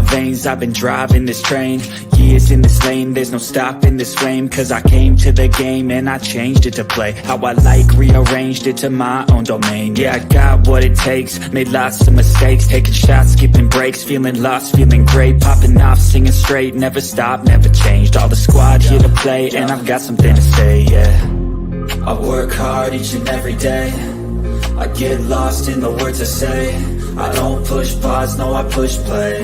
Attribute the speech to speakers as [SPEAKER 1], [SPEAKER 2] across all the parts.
[SPEAKER 1] veins, I've been driving this train. Years in this lane, there's no stopping this flame. Cause I came to the game and I changed it to play how I like, rearranged it to my own domain. Yeah, I got what it takes, made lots of mistakes, taking shots, skipping breaks, feeling lost, feeling great, popping off, singing straight, never stopped, never changed. All the squad here to play, and I've got something to say, yeah. I work hard each and every day, I get lost in the words I say. I don't push pause, no I push play.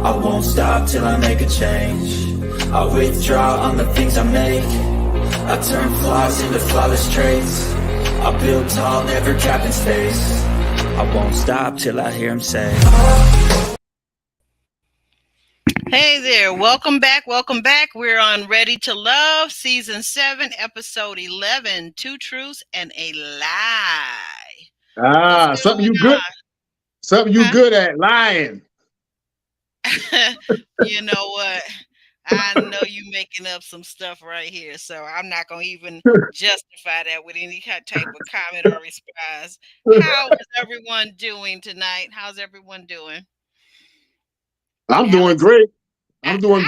[SPEAKER 1] I won't stop till I make a change. I withdraw on the things I make. I turn flaws into flawless traits. I build tall, never capping space. I won't stop till I hear him say,
[SPEAKER 2] hey there, welcome back. We're on Ready to Love, Season 7, Episode 11, Two Truths and a Lie.
[SPEAKER 3] Something you good. Something you good at, lying.
[SPEAKER 2] You know what? I know you making up some stuff right here, so I'm not going to even justify that with any type of comment or response. How is everyone doing tonight? How's everyone doing?
[SPEAKER 3] I'm doing great.
[SPEAKER 2] I don't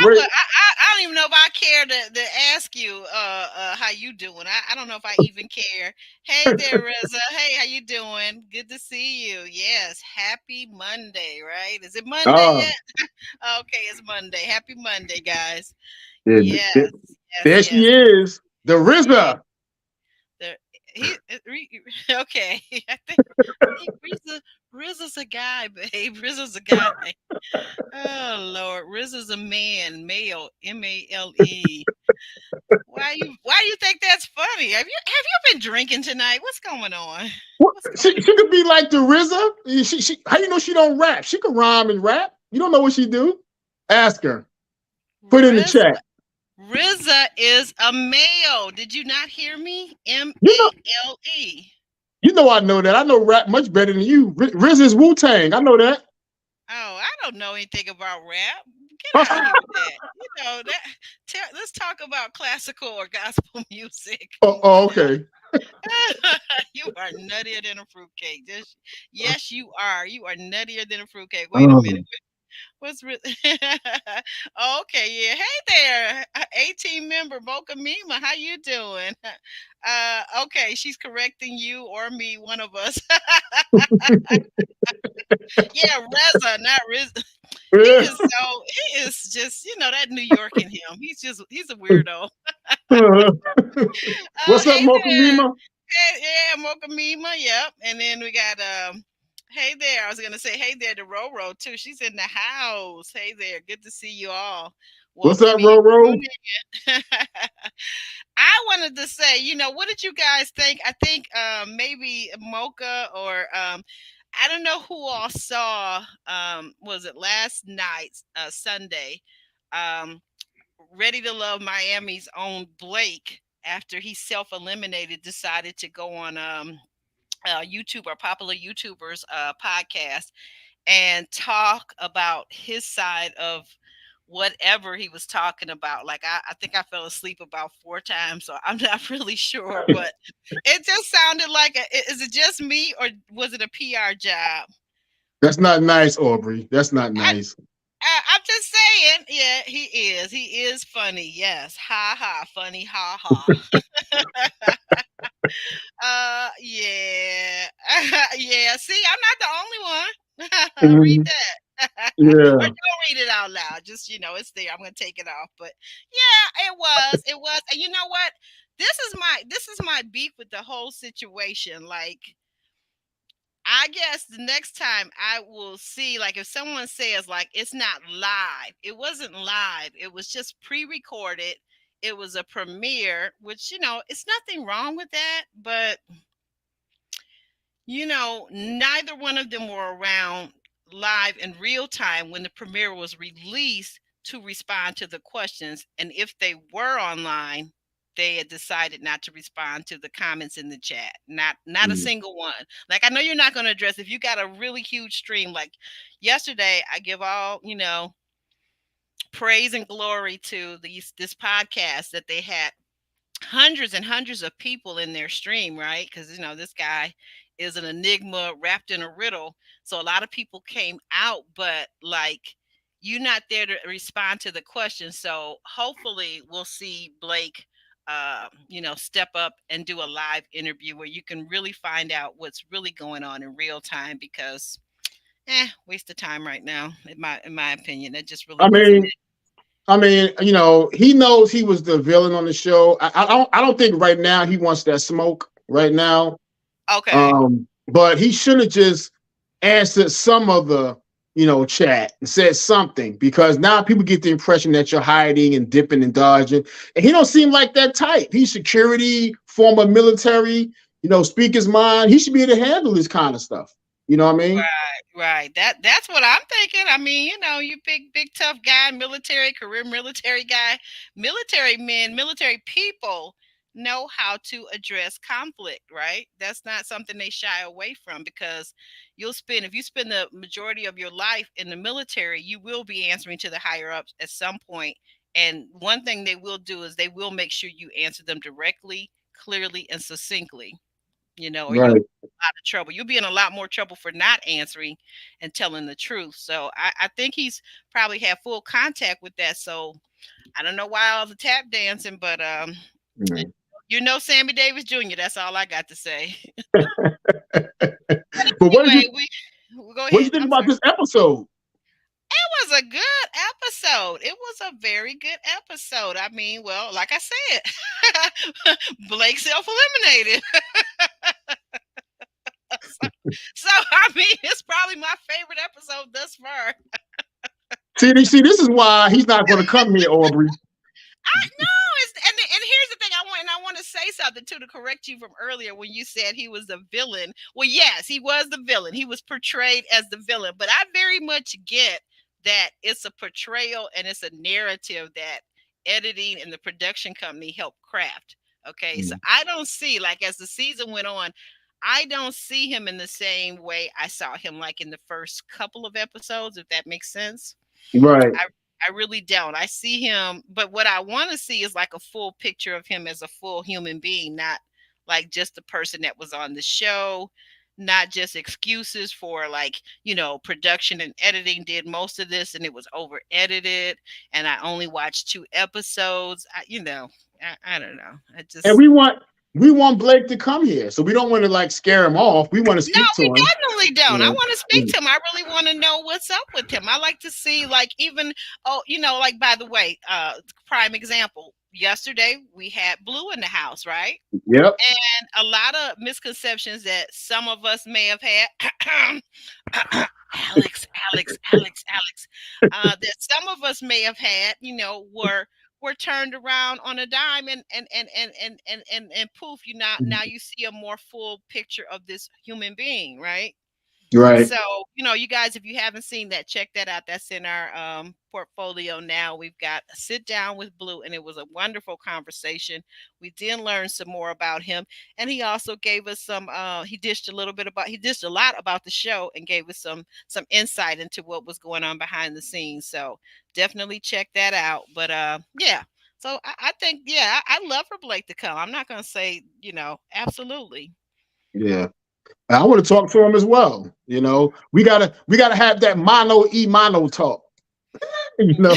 [SPEAKER 2] even know if I care to ask you how you doing. I don't know if I even care. Hey there, Reza. Hey, how you doing? Good to see you. Yes, happy Monday, right? Is it Monday yet? Okay, it's Monday. Happy Monday, guys. Yes.
[SPEAKER 3] There she is, the RZA.
[SPEAKER 2] Okay. I think RZA's a guy, babe. RZA's a guy. Oh Lord, RZA's a man, male, MALE. Why you think that's funny? Have you been drinking tonight? What's going on?
[SPEAKER 3] She could be like the RZA. She how you know she don't rap? She could rhyme and rap. You don't know what she do? Ask her. Put it in the chat.
[SPEAKER 2] RZA is a male. Did you not hear me? MALE.
[SPEAKER 3] You know I know that. I know rap much better than you. RZA's Wu-Tang. I know that.
[SPEAKER 2] Oh, I don't know anything about rap. Get out of here with that. You know that. Let's talk about classical or gospel music.
[SPEAKER 3] Oh, okay.
[SPEAKER 2] You are nuttier than a fruitcake. Yes, you are. You are nuttier than a fruitcake. Wait a minute. What's okay? Yeah. Hey there, 18 member Boca Mima. How you doing? Okay, she's correcting you or me, one of us. Yeah, Reza, not Riz. He is just, that New York in him. He's a weirdo.
[SPEAKER 3] What's up, Mocha Mima?
[SPEAKER 2] Hey, yeah, Mocha Mima. Yep. And then we got hey there. I was gonna say hey there to Roro too. She's in the house. Hey there. Good to see you all.
[SPEAKER 3] What's up, Roro?
[SPEAKER 2] I wanted to say, what did you guys think? I think maybe Mocha or I don't know who all saw was it last night, Sunday, Ready to Love Miami's own Blake, after he self-eliminated, decided to go on YouTube or popular YouTubers podcast and talk about his side of whatever he was talking about. Like I think I fell asleep about 4 times, so I'm not really sure, but it just sounded like is it just me or was it a PR job?
[SPEAKER 3] That's not nice, Aubrey. That's not nice.
[SPEAKER 2] I'm just saying, yeah, he is funny. Yes, ha ha, funny, ha ha. Yeah. Yeah. See, I'm not the only one. Read that.
[SPEAKER 3] Yeah.
[SPEAKER 2] Or don't read it out loud. Just, it's there. I'm gonna take it off. But yeah, it was. And you know what? This is my beef with the whole situation. Like, I guess the next time I will see, like, if someone says, like, it's not live, it wasn't live, it was just pre-recorded, it was a premiere, which, it's nothing wrong with that, but, neither one of them were around live in real time when the premiere was released to respond to the questions. And if they were online, they had decided not to respond to the comments in the chat. Not a single one. Like, I know you're not going to address, if you got a really huge stream, like yesterday, I give all, praise and glory to this podcast that they had hundreds and hundreds of people in their stream, right? Because, this guy is an enigma wrapped in a riddle. So a lot of people came out, but like, you're not there to respond to the question. So hopefully we'll see Blake, step up and do a live interview where you can really find out what's really going on in real time. Because, waste of time right now, in my opinion. That just really
[SPEAKER 3] I
[SPEAKER 2] wasn't
[SPEAKER 3] mean,
[SPEAKER 2] it.
[SPEAKER 3] he knows he was the villain on the show. I don't think right now he wants that smoke right now.
[SPEAKER 2] Okay.
[SPEAKER 3] But he should have just answered some of the, chat and said something, because now people get the impression that you're hiding and dipping and dodging. And he don't seem like that type. He's security, former military, speak his mind. He should be able to handle this kind of stuff. You know what I mean?
[SPEAKER 2] Right. That's what I'm thinking. I mean, you big tough guy, military, career military guy. Military men, military people know how to address conflict, right? That's not something they shy away from, because if you spend the majority of your life in the military, you will be answering to the higher ups at some point. And one thing they will do is they will make sure you answer them directly, clearly, and succinctly, or you'll
[SPEAKER 3] Right.
[SPEAKER 2] be in a lot of trouble. You'll be in a lot more trouble for not answering and telling the truth. So I think he's probably had full contact with that. So I don't know why all the tap dancing, but
[SPEAKER 3] Mm.
[SPEAKER 2] Sammy Davis Jr. That's all I got to say.
[SPEAKER 3] But what did
[SPEAKER 2] Anyway,
[SPEAKER 3] you
[SPEAKER 2] we go
[SPEAKER 3] what did you
[SPEAKER 2] ahead.
[SPEAKER 3] think
[SPEAKER 2] I'm
[SPEAKER 3] about
[SPEAKER 2] sorry.
[SPEAKER 3] this episode?
[SPEAKER 2] It was a good episode. It was a very good episode. I mean, well, like I said, Blake self-eliminated. So I mean, it's probably my favorite episode thus far.
[SPEAKER 3] See, this is why he's not going to come here, Aubrey.
[SPEAKER 2] I know, and here's the thing. I want to say something too, to correct you from earlier when you said he was the villain. Well, yes, he was the villain. He was portrayed as the villain, but I very much get that it's a portrayal and it's a narrative that editing and the production company helped craft. Okay, so
[SPEAKER 3] Mm.
[SPEAKER 2] I don't see, like, as the season went on, I don't see him in the same way I saw him, like, in the first couple of episodes, if that makes sense.
[SPEAKER 3] Right.
[SPEAKER 2] I I really don't. I see him, but what I want to see is like a full picture of him as a full human being, not like just the person that was on the show, not just excuses for, like, production and editing did most of this and it was over edited and I only watched 2 episodes. I don't know. I
[SPEAKER 3] And
[SPEAKER 2] just
[SPEAKER 3] we want Blake to come here, so we don't want to like scare him off. We want to
[SPEAKER 2] No,
[SPEAKER 3] speak to
[SPEAKER 2] we
[SPEAKER 3] him.
[SPEAKER 2] definitely don't. I
[SPEAKER 3] Yeah.
[SPEAKER 2] want to speak to him. I really want to know what's up with him. I like to see, like, even, like, by the way, prime example. Yesterday we had Blue in the house, right?
[SPEAKER 3] Yep.
[SPEAKER 2] And a lot of misconceptions that some of us may have had. Alex, that some of us may have had, were turned around on a dime, and poof, now you see a more full picture of this human being, right?
[SPEAKER 3] Right.
[SPEAKER 2] So, you guys, if you haven't seen that, check that out. That's in our portfolio now. We've got a sit down with Blue, and it was a wonderful conversation. We did learn some more about him, and he also gave us some. He dished a lot about the show, and gave us some insight into what was going on behind the scenes. So definitely check that out. But yeah. So I think, yeah, I'd love for Blake to come. I'm not going to say, absolutely.
[SPEAKER 3] Yeah. I want to talk to him as well. We gotta have that mono talk. You know,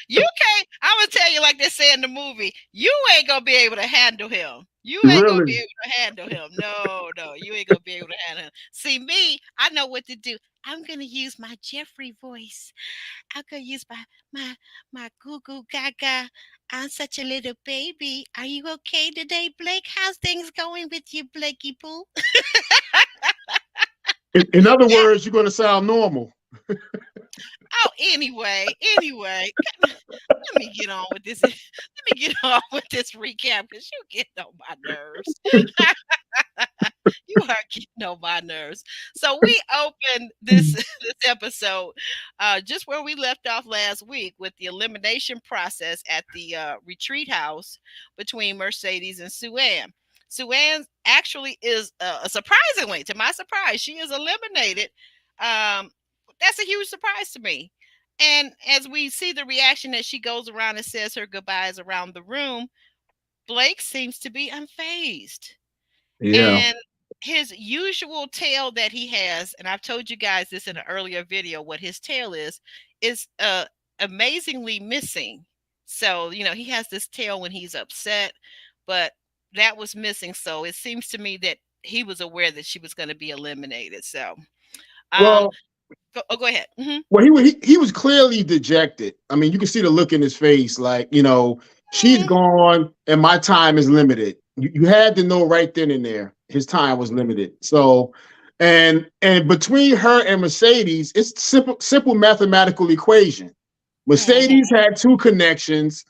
[SPEAKER 2] You can't. I'm gonna tell you, like they say in the movie, you ain't gonna be able to handle him. You ain't gonna be
[SPEAKER 3] really.
[SPEAKER 2] able to handle him. No, you ain't gonna be able to handle him. See me, I know what to do. I'm gonna use my Jeffrey voice. I'm gonna use my goo goo gaga. I'm such a little baby. Are you okay today, Blake? How's things going with you, Blakey Poo?
[SPEAKER 3] In other words, you're gonna sound normal.
[SPEAKER 2] Oh, anyway, let me get on with this. Let me get on with this recap, because you get on my nerves. You are getting on my nerves. So we opened this this episode just where we left off last week, with the elimination process at the retreat house between Mercedes and Sue-Ann. Sue-Ann actually is, surprisingly, to my surprise, she is eliminated. Um, that's a huge surprise to me. And as we see the reaction that she goes around and says her goodbyes around the room, Blake seems to be unfazed.
[SPEAKER 3] Yeah.
[SPEAKER 2] And his usual tail that he has, and I've told you guys this in an earlier video, what his tail is amazingly missing. So, he has this tail when he's upset, but that was missing. So it seems to me that he was aware that she was going to be eliminated. So, um,
[SPEAKER 3] Well,
[SPEAKER 2] go ahead.
[SPEAKER 3] well, he was clearly dejected. I mean, you can see the look in his face, like, she's
[SPEAKER 2] Mhm.
[SPEAKER 3] gone and my time is limited. You had to know right then and there his time was limited. So, and between her and Mercedes, it's simple mathematical equation. Mercedes
[SPEAKER 2] Mhm.
[SPEAKER 3] had two connections.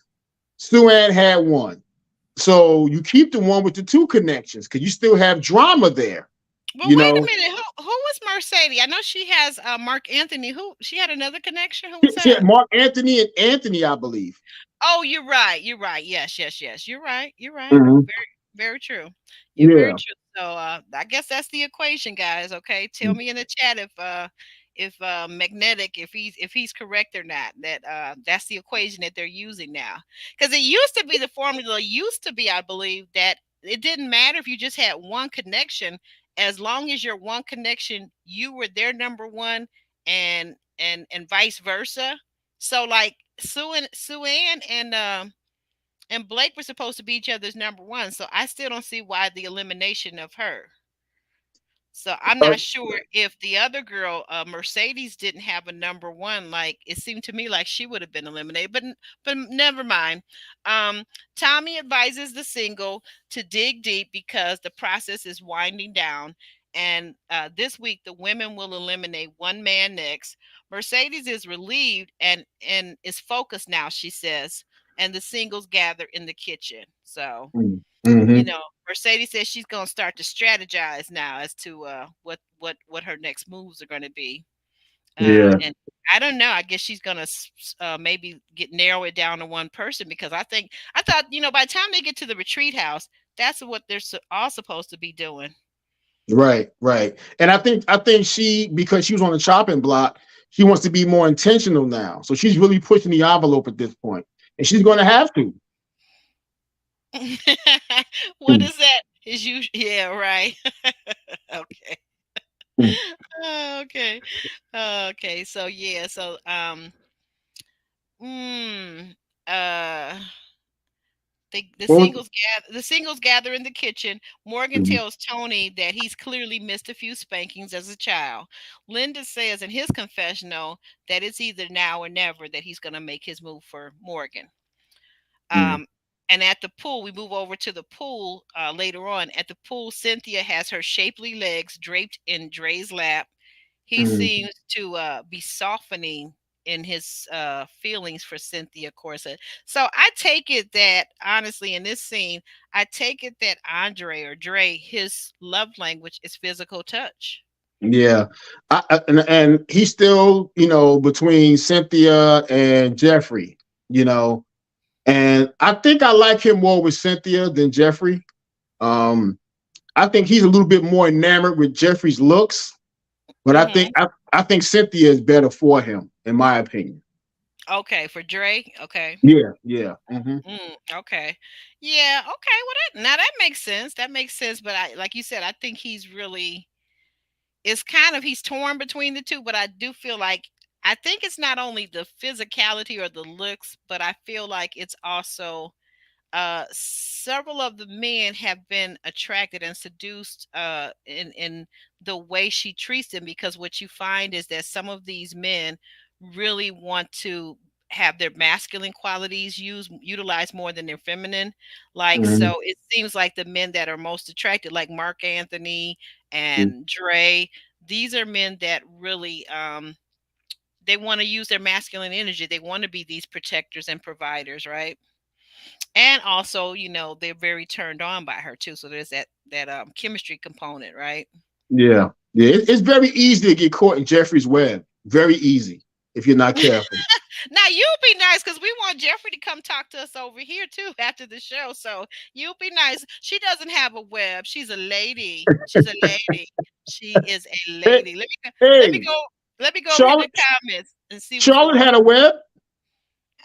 [SPEAKER 3] Sue-Ann had one. So you keep the one with the two connections because you still have drama there.
[SPEAKER 2] Well,
[SPEAKER 3] You
[SPEAKER 2] wait a
[SPEAKER 3] know,
[SPEAKER 2] minute. Who was Mercedes? I know she has Mark Anthony. Who she had another connection. Who was
[SPEAKER 3] she
[SPEAKER 2] that?
[SPEAKER 3] had Mark Anthony and Anthony, I believe.
[SPEAKER 2] Oh, you're right. You're right. Yes, yes, yes. You're right. You're right.
[SPEAKER 3] Mhm.
[SPEAKER 2] Very, very true. You're very
[SPEAKER 3] Yeah.
[SPEAKER 2] true. So I guess that's the equation, guys. Okay. Tell me in the chat if magnetic, if he's correct or not. That's the equation that they're using now. Because it used to be the formula used to be, I believe, that it didn't matter if you just had one connection, as long as your one connection, you were their number one, and vice versa. So like Sue Ann and Blake were supposed to be each other's number one. So I still don't see why the elimination of her. So I'm
[SPEAKER 3] Uh,
[SPEAKER 2] not sure if the other girl, Mercedes, didn't have a number one. Like it seemed to me like she would have been eliminated, but never mind. Um, Tommy advises the single to dig deep because the process is winding down. And this week, the women will eliminate one man next. Mercedes is relieved and is focused now. She says, and the singles gather in the kitchen. So
[SPEAKER 3] mm-hmm.
[SPEAKER 2] Mercedes says she's going to start to strategize now as to what her next moves are going to be.
[SPEAKER 3] Yeah.
[SPEAKER 2] And I don't know. I guess she's going to maybe narrow it down to one person because I thought by the time they get to the retreat house, that's what they're all supposed to be doing.
[SPEAKER 3] Right, right. And I think she, because she was on the chopping block, she wants to be more intentional now. So she's really pushing the envelope at this point. And she's gonna have to.
[SPEAKER 2] What is that? Is you? Yeah, right. Okay. Okay. Okay. So yeah. So mm, uh
[SPEAKER 3] Well,
[SPEAKER 2] the singles gather in the kitchen. Morgan tells Tony that he's clearly missed a few spankings as a child. Linda says in his confessional that it's either now or never that he's going to make his move for Morgan. Um, and at the pool, we move over to the pool later on. At the pool, Cynthia has her shapely legs draped in Dre's lap. He seems to be softening in his feelings for Cynthia Corsa. So I take it that honestly, in this scene, I take it that Andre or Dre, his love language is physical touch.
[SPEAKER 3] yeah. And he's still, between Cynthia and Jeffrey, you know. And I think I like him more with Cynthia than Jeffrey. Um, I think he's a little bit more enamored with Jeffrey's looks, but I think
[SPEAKER 2] Hmm.
[SPEAKER 3] I think Cynthia is better for him, in my opinion.
[SPEAKER 2] Okay, for Dre. Okay.
[SPEAKER 3] Yeah, yeah. Mm-hmm.
[SPEAKER 2] Okay. Yeah. Okay. Well, now that makes sense. That makes sense. But like you said, I think he's really it's kind of he's torn between the two. But I do feel like I think it's not only the physicality or the looks, but I feel like it's also several of the men have been attracted and seduced in the way she treats them because what you find is that some of these men really want to have their masculine qualities utilized more than their feminine. Like
[SPEAKER 3] Mm-hmm.
[SPEAKER 2] so it seems like the men that are most attracted, like Mark Anthony and Dre, these are men that really they want to use their masculine energy. They want to be these protectors and providers, right? And also, they're very turned on by her too. So there's that chemistry component, right?
[SPEAKER 3] Yeah, yeah. It's very easy to get caught in Jeffrey's web. Very easy if you're not careful.
[SPEAKER 2] Now you'll be nice because we want Jeffrey to come talk to us over here too after the show. So you'll be nice. She doesn't have a web. She's a lady. She's a lady. She is a
[SPEAKER 3] Hey,
[SPEAKER 2] lady. Let me
[SPEAKER 3] hey,
[SPEAKER 2] go. Let me go over here to
[SPEAKER 3] Charlotte.
[SPEAKER 2] the comments and see what's
[SPEAKER 3] Charlotte
[SPEAKER 2] going
[SPEAKER 3] had a web,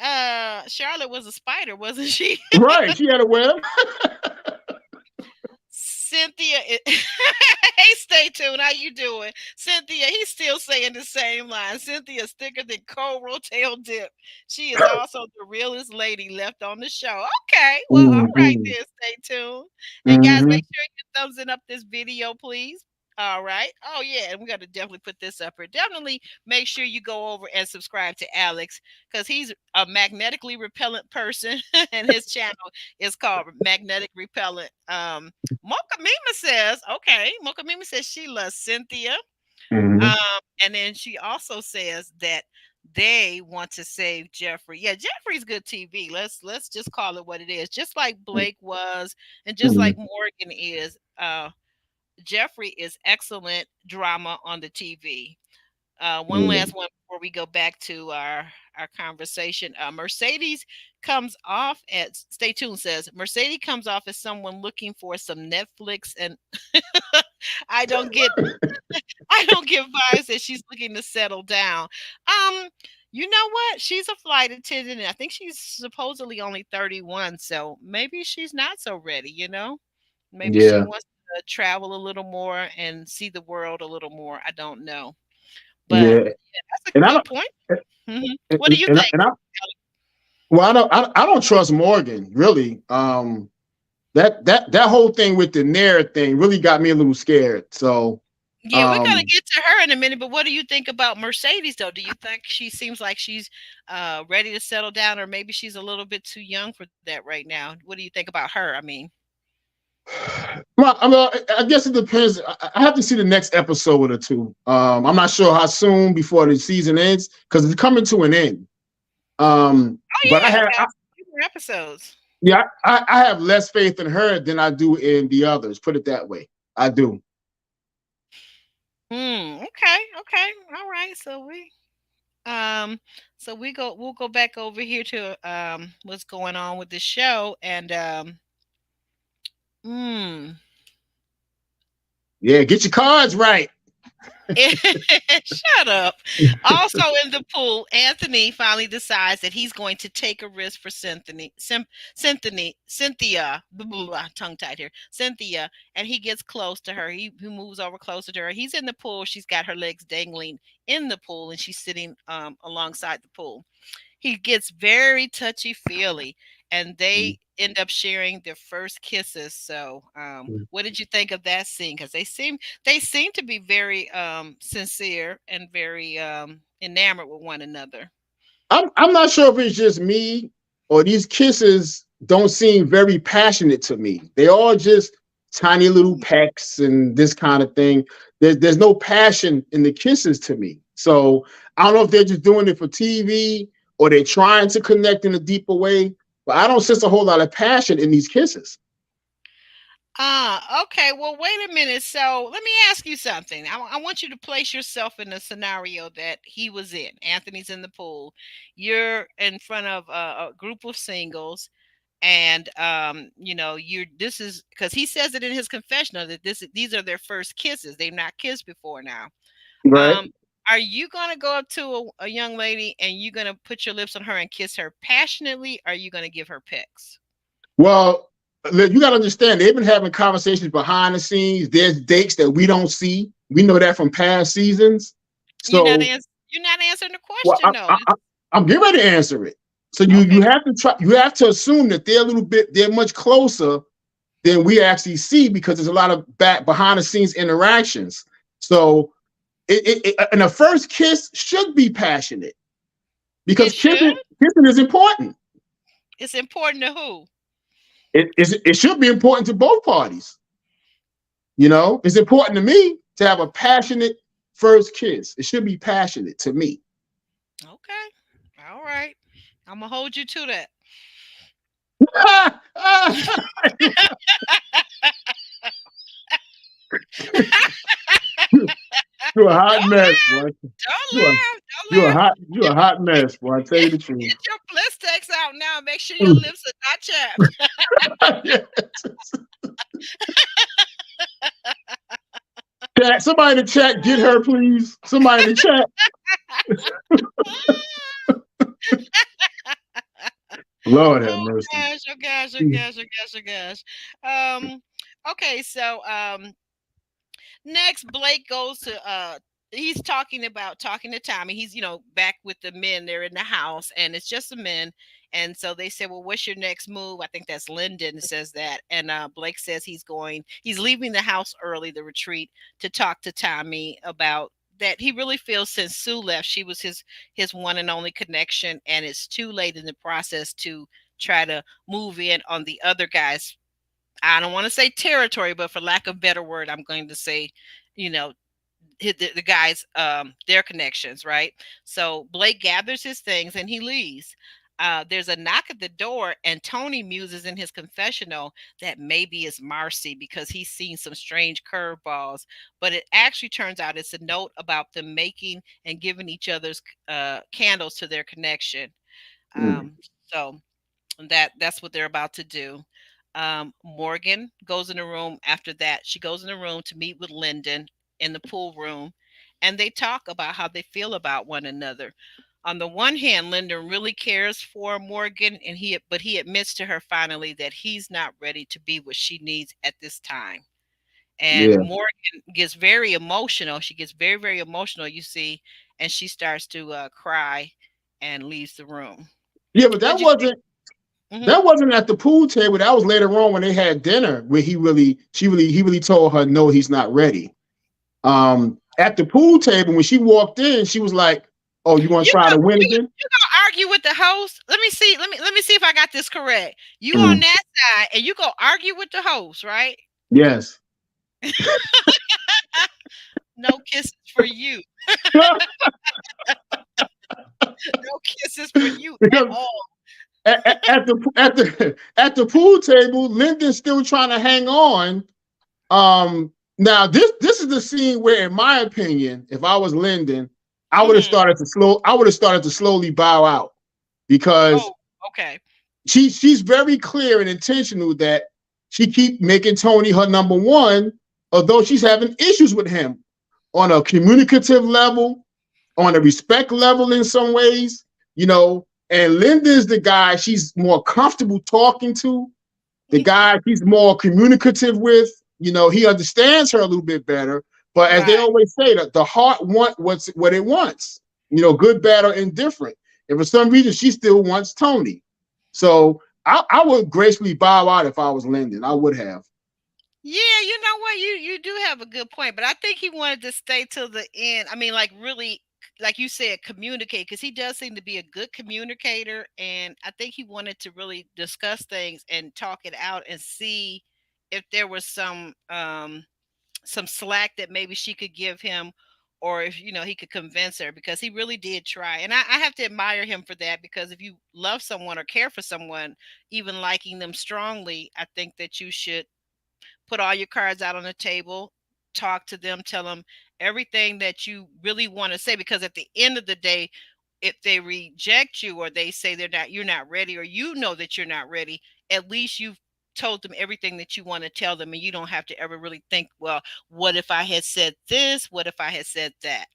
[SPEAKER 2] on. Charlotte was a spider, wasn't she?
[SPEAKER 3] right? She had a web.
[SPEAKER 2] Cynthia, hey, stay tuned. How you doing, Cynthia? He's still saying the same line. Cynthia's thicker than coral tail dip. She is also the realest lady left on the show. Okay, well, all right
[SPEAKER 3] Mm-hmm.
[SPEAKER 2] then. Stay tuned, and guys,
[SPEAKER 3] Mm-hmm.
[SPEAKER 2] make sure you thumbsing up this video, please. All right. Oh yeah, and we got to definitely put this up here. Definitely make sure you go over and subscribe to Alex because he's a magnetically repellent person, and his channel is called Magnetic Repellent. Mocha Mima says, okay, Mocha Mima says she loves Cynthia.
[SPEAKER 3] Mm-hmm.
[SPEAKER 2] Um, and then she also says that they want to save Jeffrey. Yeah, Jeffrey's good TV. Let's just call it what it is. Just like Blake was, and just
[SPEAKER 3] Mm-hmm.
[SPEAKER 2] like Morgan is. Jeffrey is excellent drama on the TV. One
[SPEAKER 3] Yeah.
[SPEAKER 2] last one before we go back to our conversation. Mercedes comes off at stay tuned says Mercedes comes off as someone looking for some Netflix and I don't get I don't get vibes that she's looking to settle down. Um, you know what? She's a flight attendant and I think she's supposedly only 31, so maybe she's not so ready, you know? Maybe she
[SPEAKER 3] Yeah.
[SPEAKER 2] wants to travel a little more and see the world a little more. I don't know. But
[SPEAKER 3] Yeah.
[SPEAKER 2] yeah, that's a
[SPEAKER 3] And I
[SPEAKER 2] good
[SPEAKER 3] don't.
[SPEAKER 2] point. Mhm.
[SPEAKER 3] And,
[SPEAKER 2] What do you think?
[SPEAKER 3] and I well, I don't trust Morgan really. That whole thing with the Nair thing really got me a little scared. So
[SPEAKER 2] Yeah, we're gonna
[SPEAKER 3] um,
[SPEAKER 2] get to her in a minute, but what do you think about Mercedes though? Do you think she seems like she's ready to settle down, or maybe she's a little bit too young for that right now? What do you think about her? I mean,
[SPEAKER 3] well, I guess it depends. I have to see the next episode or two. I'm not sure how soon before the season ends because it's coming to an end.
[SPEAKER 2] oh
[SPEAKER 3] But
[SPEAKER 2] yeah, we got a few more episodes.
[SPEAKER 3] yeah, I have less faith in her than I do in the others. Put it that way. I do.
[SPEAKER 2] Okay, okay, all right. Um we'll go back over here to what's going on with the show and mm,
[SPEAKER 3] Yeah, get your cards right.
[SPEAKER 2] shut up. Also in the pool, Anthony finally decides that he's going to take a risk for Cynthia, blah, blah, blah, tongue tied here, Cynthia, and he gets close to her. He moves over closer to her. He's in the pool. She's got her legs dangling in the pool, and she's sitting alongside the pool. He gets very touchy feely, and they end up sharing their first kisses. So, what did you think of that scene? Because they seem to be very sincere and very enamored with one another.
[SPEAKER 3] I'm not sure if it's just me or these kisses don't seem very passionate to me. They all just tiny little pecks and this kind of thing. There's no passion in the kisses to me. So I don't know if they're just doing it for TV or they're trying to connect in a deeper way. But I don't sense a whole lot of passion in these kisses.
[SPEAKER 2] Okay. Well, wait a minute. So let me ask you something. I want you to place yourself in the scenario that he was in. Anthony's in the pool. You're in front of a group of singles, and you know, you're this is because he says it in his confessional that these are their first kisses. They've not kissed before now.
[SPEAKER 3] Right.
[SPEAKER 2] Um, are you gonna go up to a young lady and you gonna put your lips on her and kiss her passionately? Or are you gonna give her pecks?
[SPEAKER 3] Well, you got to understand, they've been having conversations behind the scenes. There's dates that we don't see. We know that from past seasons. So,
[SPEAKER 2] You're not answering the
[SPEAKER 3] well,
[SPEAKER 2] question though.
[SPEAKER 3] I'm getting ready to answer it. So you
[SPEAKER 2] Okay.
[SPEAKER 3] have to try. You have to assume that they're much closer than we actually see because there's a lot of back behind the scenes interactions. So, and the first kiss should be passionate
[SPEAKER 2] It
[SPEAKER 3] because
[SPEAKER 2] should.
[SPEAKER 3] kissing is important.
[SPEAKER 2] It's important to who?
[SPEAKER 3] It should be important to both parties. You know, it's important to me to have a passionate first kiss. It should be passionate to me.
[SPEAKER 2] Okay. All right. I'm gonna hold you to that.
[SPEAKER 3] You're a hot
[SPEAKER 2] Don't
[SPEAKER 3] mess,
[SPEAKER 2] laugh.
[SPEAKER 3] boy.
[SPEAKER 2] Don't
[SPEAKER 3] You're a,
[SPEAKER 2] laugh. Don't laugh.
[SPEAKER 3] you're a hot mess, boy. I tell you the truth.
[SPEAKER 2] Get your blistex out now. Make sure your lips are not chapped.
[SPEAKER 3] Chat, somebody in the chat, get her, please. Somebody in the chat. Lord have
[SPEAKER 2] Oh
[SPEAKER 3] mercy.
[SPEAKER 2] gosh, oh gosh, oh gosh, oh gosh, oh gosh. Um, Okay, so next, Blake goes to he's talking to Tommy. He's, back with the men. They're in the house and it's just the men. And so they say, "Well, what's your next move?" I think that's Lyndon says that. And Blake says he's leaving the house early, the retreat, to talk to Tommy about that he really feels since Sue left, she was his one and only connection, and it's too late in the process to try to move in on the other guys. I don't want to say territory, but for lack of a better word, I'm going to say, you know, the guys, their connections, right? So Blake gathers his things and he leaves. There's a knock at the door, and Tony muses in his confessional that maybe it's Marcy because he's seen some strange curveballs. But it actually turns out it's a note about them making and giving each other's candles to their connection.
[SPEAKER 3] Mm.
[SPEAKER 2] So that's what they're about to do. Morgan goes in the room after that. She goes in the room to meet with Lyndon in the pool room, and they talk about how they feel about one another. On the one hand, Lyndon really cares for Morgan, and he admits to her finally that he's not ready to be what she needs at this time. And
[SPEAKER 3] Yeah.
[SPEAKER 2] Morgan gets very emotional. She gets very, very emotional, you see, and she starts to cry and leaves the room.
[SPEAKER 3] Yeah, but
[SPEAKER 2] What'd
[SPEAKER 3] that
[SPEAKER 2] you think?
[SPEAKER 3] wasn't
[SPEAKER 2] Hmm.
[SPEAKER 3] that wasn't at the pool table. That was later on when they had dinner, where he really told her no, he's not ready. At the pool table when she walked in, she was like, "Oh, you want to
[SPEAKER 2] You
[SPEAKER 3] try
[SPEAKER 2] go
[SPEAKER 3] to win
[SPEAKER 2] you
[SPEAKER 3] again?"
[SPEAKER 2] you gonna argue with the host? Let me see. Let me see if I got this correct. You on
[SPEAKER 3] Mm.
[SPEAKER 2] that side and you go argue with the host, right?
[SPEAKER 3] Yes.
[SPEAKER 2] No kisses for you. No kisses for you at
[SPEAKER 3] Because
[SPEAKER 2] all.
[SPEAKER 3] at the pool table, Lyndon's still trying to hang on. Now this is the scene where, in my opinion, if I was Lyndon,
[SPEAKER 2] Hmm.
[SPEAKER 3] I would have started to slowly bow out because
[SPEAKER 2] Oh, okay.
[SPEAKER 3] she's very clear and intentional that she keep making Tony her number one, although she's having issues with him on a communicative level, on a respect level in some ways, And Linda's the guy she's more comfortable talking to, the guy he's more communicative with. He understands her a little bit better. But as they
[SPEAKER 2] Right.
[SPEAKER 3] always say, that the heart wants what it wants. Good, bad, or indifferent. And for some reason, she still wants Tony. So I would gracefully bow out if I was Lyndon. I would have.
[SPEAKER 2] Yeah, you know what? You do have a good point, but I think he wanted to stay till the end. I mean, like really, like you said, communicate because he does seem to be a good communicator, and I think he wanted to really discuss things and talk it out and see if there was some slack that maybe she could give him, or if he could convince her because he really did try. And I have to admire him for that because if you love someone or care for someone, even liking them strongly, I think that you should put all your cards out on the table, talk to them, tell them everything that you really want to say. Because at the end of the day, if they reject you or they say you're not ready, or that you're not ready, at least you've told them everything that you want to tell them, and you don't have to ever really think, well, what if I had said this? What if I had said that?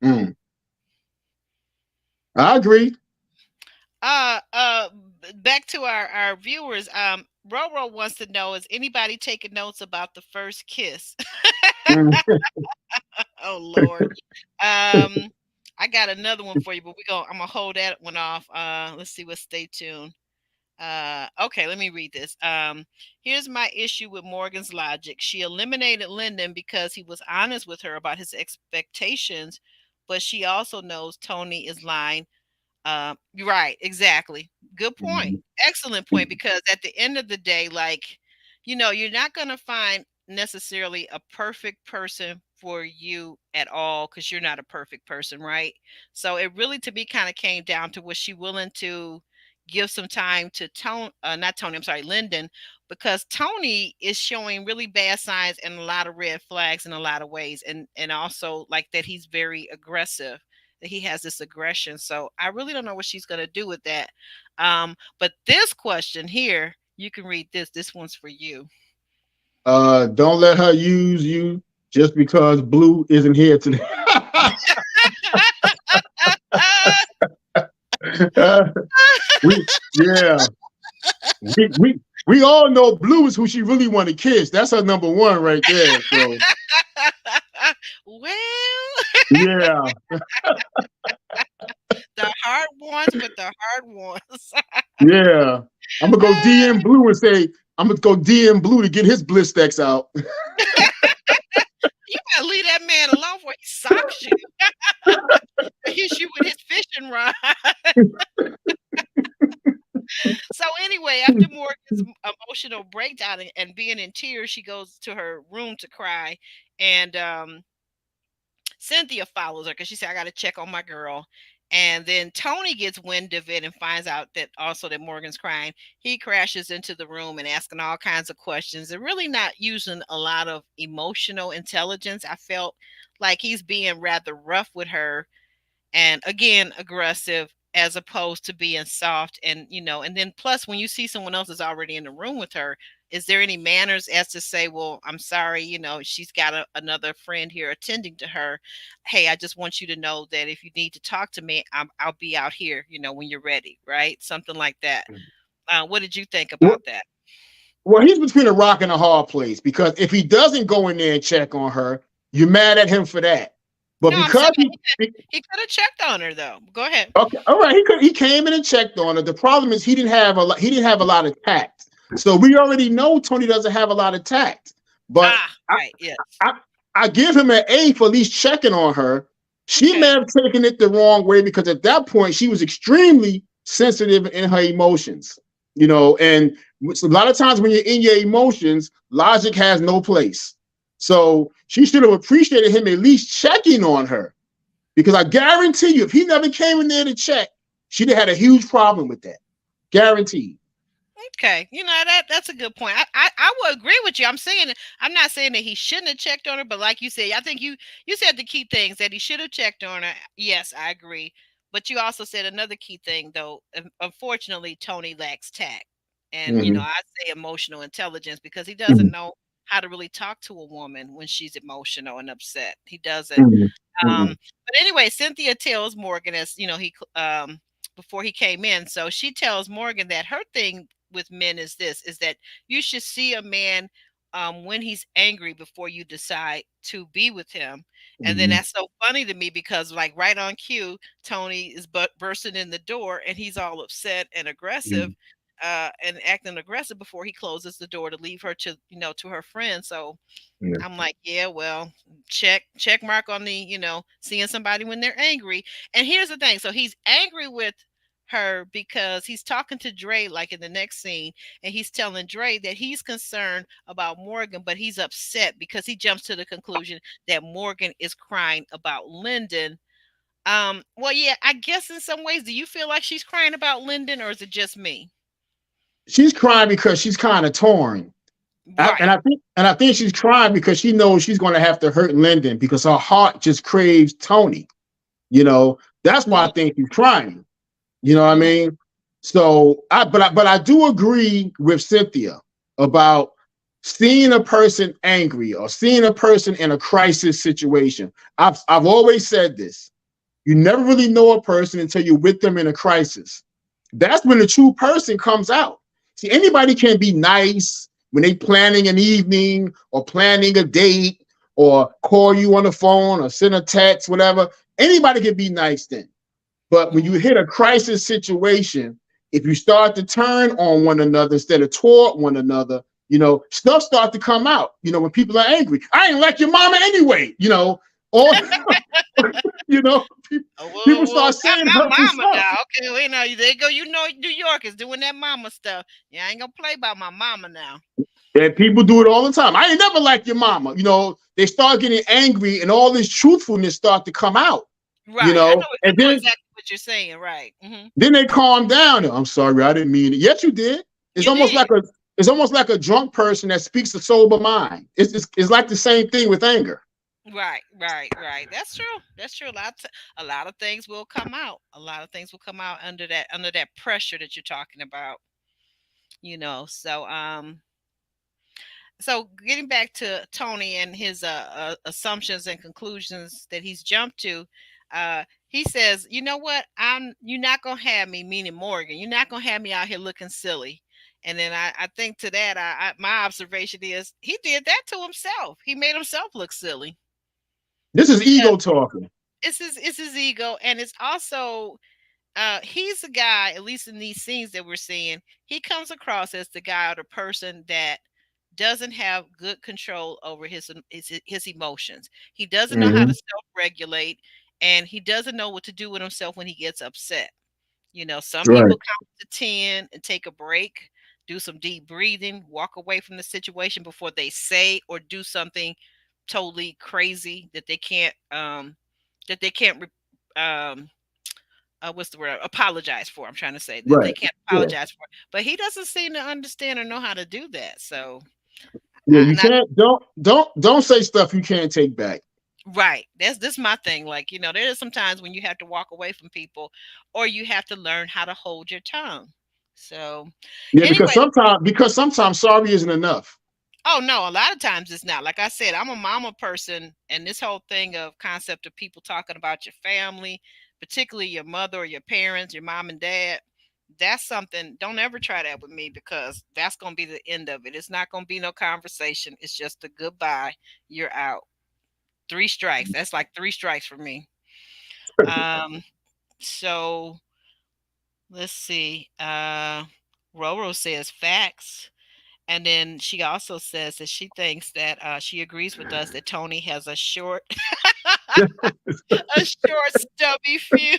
[SPEAKER 3] Mm, I agree.
[SPEAKER 2] Uh, uh, Back to our viewers. Roro wants to know: is anybody taking notes about the first kiss?
[SPEAKER 3] Mm.
[SPEAKER 2] Oh Lord. Um, I got another one for you, but I'm gonna hold that one off. Let's see what stay tuned. Okay, let me read this. Here's my issue with Morgan's logic. She eliminated Lyndon because he was honest with her about his expectations, but she also knows Tony is lying. You're right, exactly. Good point. Excellent point. Because at the end of the day, like, you're not going to find necessarily a perfect person for you at all because you're not a perfect person, right? So it really, to me, kind of came down to was she willing to give some time to not Tony, I'm sorry, Lyndon, because Tony is showing really bad signs and a lot of red flags in a lot of ways, and also like that he's very aggressive, that he has this aggression. So I really don't know what she's going to do with that. But this question here, you can read this. This one's for you.
[SPEAKER 3] Don't let her use you just because Blue isn't here today. Uh, we yeah we we all know Blue is who she really want to kiss. That's her number one right there. So
[SPEAKER 2] Well,
[SPEAKER 3] yeah,
[SPEAKER 2] the hard ones with the hard ones.
[SPEAKER 3] yeah. I'm gonna go DM Blue and say I'm gonna go DM Blue to get his Blistex out.
[SPEAKER 2] You gotta leave that man alone before he socks you. Hits you with his fishing rod. So anyway, after Morgan's emotional breakdown and being in tears, she goes to her room to cry, and Cynthia follows her because she said, "I got to check on my girl." And then Tony gets wind of it and finds out that also that Morgan's crying. He crashes into the room and asking all kinds of questions and really not using a lot of emotional intelligence. I felt like he's being rather rough with her and again aggressive as opposed to being soft. And and then plus when you see someone else is already in the room with her, is there any manners as to say, well, I'm sorry, she's got another friend here attending to her. Hey, I just want you to know that if you need to talk to me, I'll be out here, when you're ready, right? Something like that. What did you think
[SPEAKER 3] Well,
[SPEAKER 2] about that?
[SPEAKER 3] well, he's between a rock and a hard place because if he doesn't go in there and check on her, you're mad at him for that. But
[SPEAKER 2] No, I'm saying
[SPEAKER 3] because
[SPEAKER 2] he could have checked on her though. Go ahead.
[SPEAKER 3] okay, all right, he came in and checked on her. The problem is he didn't have a lot of tact. So we already know Tony doesn't have a lot of tact. But
[SPEAKER 2] Right, yes.
[SPEAKER 3] I, I give him an A for at least checking on her. She may
[SPEAKER 2] Okay.
[SPEAKER 3] have taken it the wrong way because at that point she was extremely sensitive in her emotions. And a lot of times when you're in your emotions, logic has no place. So she should have appreciated him at least checking on her. Because I guarantee you, if he never came in there to check, she'd have had a huge problem with that. Guaranteed.
[SPEAKER 2] Okay, that's a good point. I would agree with you. I'm not saying that he shouldn't have checked on her, but like you said, I think you said the key things that he should have checked on her. Yes, I agree. But you also said another key thing though. Unfortunately, Tony lacks tact, and
[SPEAKER 3] Mm-hmm.
[SPEAKER 2] I say emotional intelligence because he
[SPEAKER 3] Mm-hmm.
[SPEAKER 2] doesn't know how to really talk to a woman when she's emotional and upset. He doesn't.
[SPEAKER 3] Mm-hmm.
[SPEAKER 2] But anyway, Cynthia tells Morgan as he before he came in. So she tells Morgan that her thing with men is that you should see a man when he's angry before you decide to be with him. And then
[SPEAKER 3] Mm-hmm.
[SPEAKER 2] that's so funny to me because like right on cue, Tony is bursting in the door and he's all upset and aggressive. And acting aggressive before he closes the door to leave her to to her friend. So
[SPEAKER 3] Yeah.
[SPEAKER 2] I'm like, yeah, well, check mark on the, seeing somebody when they're angry. And here's the thing. So he's angry with her because he's talking to Dre like in the next scene and he's telling Dre that he's concerned about Morgan, but he's upset because he jumps to the conclusion that Morgan is crying about Lyndon. Well, yeah, I guess in some ways, do you feel like she's crying about Lyndon or is it just me?
[SPEAKER 3] She's crying because she's kind of torn.
[SPEAKER 2] Right.
[SPEAKER 3] And I think she's crying because she knows she's going to have to hurt Lyndon because her heart just craves Tony. That's why I
[SPEAKER 2] Mhm,
[SPEAKER 3] think she's crying. You know what I
[SPEAKER 2] mhm,
[SPEAKER 3] mean? So but I do agree with Cynthia about seeing a person angry or seeing a person in a crisis situation. I've always said this. You never really know a person until you're with them in a crisis. That's when the true person comes out. See, anybody can be nice when they planning an evening or planning a date or call you on the phone or send a text, whatever. Anybody can be nice then. But when you
[SPEAKER 2] mhm.
[SPEAKER 3] hit a crisis situation, if you start to turn on one another instead of toward one another, stuff start to come out. When people are angry, I ain't like your mama anyway. All you know,
[SPEAKER 2] Oh,
[SPEAKER 3] people
[SPEAKER 2] well,
[SPEAKER 3] start
[SPEAKER 2] not
[SPEAKER 3] saying
[SPEAKER 2] my
[SPEAKER 3] hurtful
[SPEAKER 2] mama
[SPEAKER 3] stuff.
[SPEAKER 2] now. Okay, well, there you go. New York is doing that mama stuff. Yeah, I ain't gonna play by my mama now.
[SPEAKER 3] And people do it all the time. I ain't never like your mama. They start getting angry and all this truthfulness start to come out,
[SPEAKER 2] Right. I
[SPEAKER 3] and
[SPEAKER 2] know
[SPEAKER 3] then
[SPEAKER 2] exactly what you're saying. Right.
[SPEAKER 3] then they calm down. I'm sorry, I didn't mean it. Yes, you did. It's
[SPEAKER 2] You
[SPEAKER 3] almost
[SPEAKER 2] did.
[SPEAKER 3] like a drunk person that speaks a sober mind. It's like the same thing with anger.
[SPEAKER 2] Right. Right. Right. That's true. That's true. A lot of things will come out. A lot of things will come out under that pressure that you're talking about. So getting back to Tony and his assumptions and conclusions that he's jumped to, he says, "You know what? You're not gonna have me, meaning Morgan. You're not gonna have me out here looking silly. And then I think to that, my observation is he did that to himself. He made himself look silly
[SPEAKER 3] This is
[SPEAKER 2] because
[SPEAKER 3] ego talking.
[SPEAKER 2] it's his ego, and it's also he's the guy, at least in these scenes that we're seeing, he comes across as the guy or the person that doesn't have good control over his emotions. He doesn't know how to
[SPEAKER 3] Hmm.
[SPEAKER 2] self-regulate, and he doesn't know what to do with himself when he gets upset. Some
[SPEAKER 3] Right.
[SPEAKER 2] people count to 10 and take a break, do some deep breathing, walk away from the situation before they say or do something totally crazy that they can't what's the word? Apologize for. I'm trying to say that they
[SPEAKER 3] Right.
[SPEAKER 2] can't
[SPEAKER 3] Yeah.
[SPEAKER 2] apologize for. But he doesn't seem to understand or know how to do that. So,
[SPEAKER 3] Yeah. You
[SPEAKER 2] and I
[SPEAKER 3] can't. Don't say stuff you can't take back.
[SPEAKER 2] right. That's this my thing. Like, there is sometimes when you have to walk away from people or you have to learn how to hold your tongue. So
[SPEAKER 3] Yeah,
[SPEAKER 2] anyway,
[SPEAKER 3] because sometimes sorry isn't enough.
[SPEAKER 2] oh no, a lot of times it's not. Like I said, I'm a mama person, and this whole thing of concept of people talking about your family, particularly your mother or your parents, your mom and dad, that's something. Don't ever try that with me because that's going to be the end of it. It's not going to be no conversation. It's just a goodbye. You're out. Three strikes. That's like three strikes for me. Um, so let's see. Roro says facts. And then she also says that she thinks that she agrees with us that Tony has a short, a short, stubby fuse.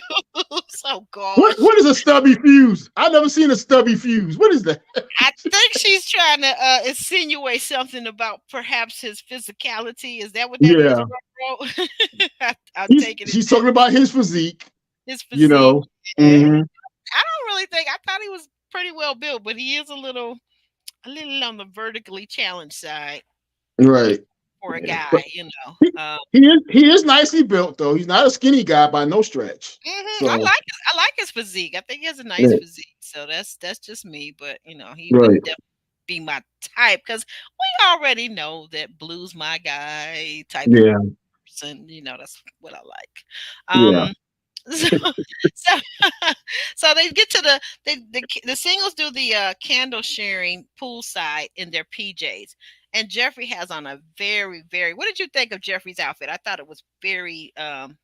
[SPEAKER 2] Oh
[SPEAKER 3] What
[SPEAKER 2] gosh,
[SPEAKER 3] what is a stubby fuse? I've never seen a stubby fuse. What is that?
[SPEAKER 2] I think she's trying to insinuate something about perhaps his physicality. Is that what that is,
[SPEAKER 3] Yeah.
[SPEAKER 2] bro? I'll
[SPEAKER 3] He's
[SPEAKER 2] take it.
[SPEAKER 3] she's talking about his physique,
[SPEAKER 2] His
[SPEAKER 3] you
[SPEAKER 2] physique.
[SPEAKER 3] know.
[SPEAKER 2] Yeah.
[SPEAKER 3] Hmm.
[SPEAKER 2] I don't really think. I thought he was pretty well built, but he is a little on the vertically challenged side
[SPEAKER 3] Right.
[SPEAKER 2] for a
[SPEAKER 3] Yeah. But
[SPEAKER 2] guy.
[SPEAKER 3] he, he is nicely built though. He's not a skinny guy by no stretch.
[SPEAKER 2] I
[SPEAKER 3] So
[SPEAKER 2] like his physique. I think he has a nice
[SPEAKER 3] right.
[SPEAKER 2] physique. So that's just me, but he
[SPEAKER 3] Right.
[SPEAKER 2] wouldn't definitely be my type because we already know that blues my guy type of
[SPEAKER 3] Yeah.
[SPEAKER 2] person. That's what I like.
[SPEAKER 3] Yeah.
[SPEAKER 2] So so, so they get to the singles do the candle sharing poolside in their PJs. And Jeffrey has on a very, very. What did you think of Jeffrey's outfit? I thought it was very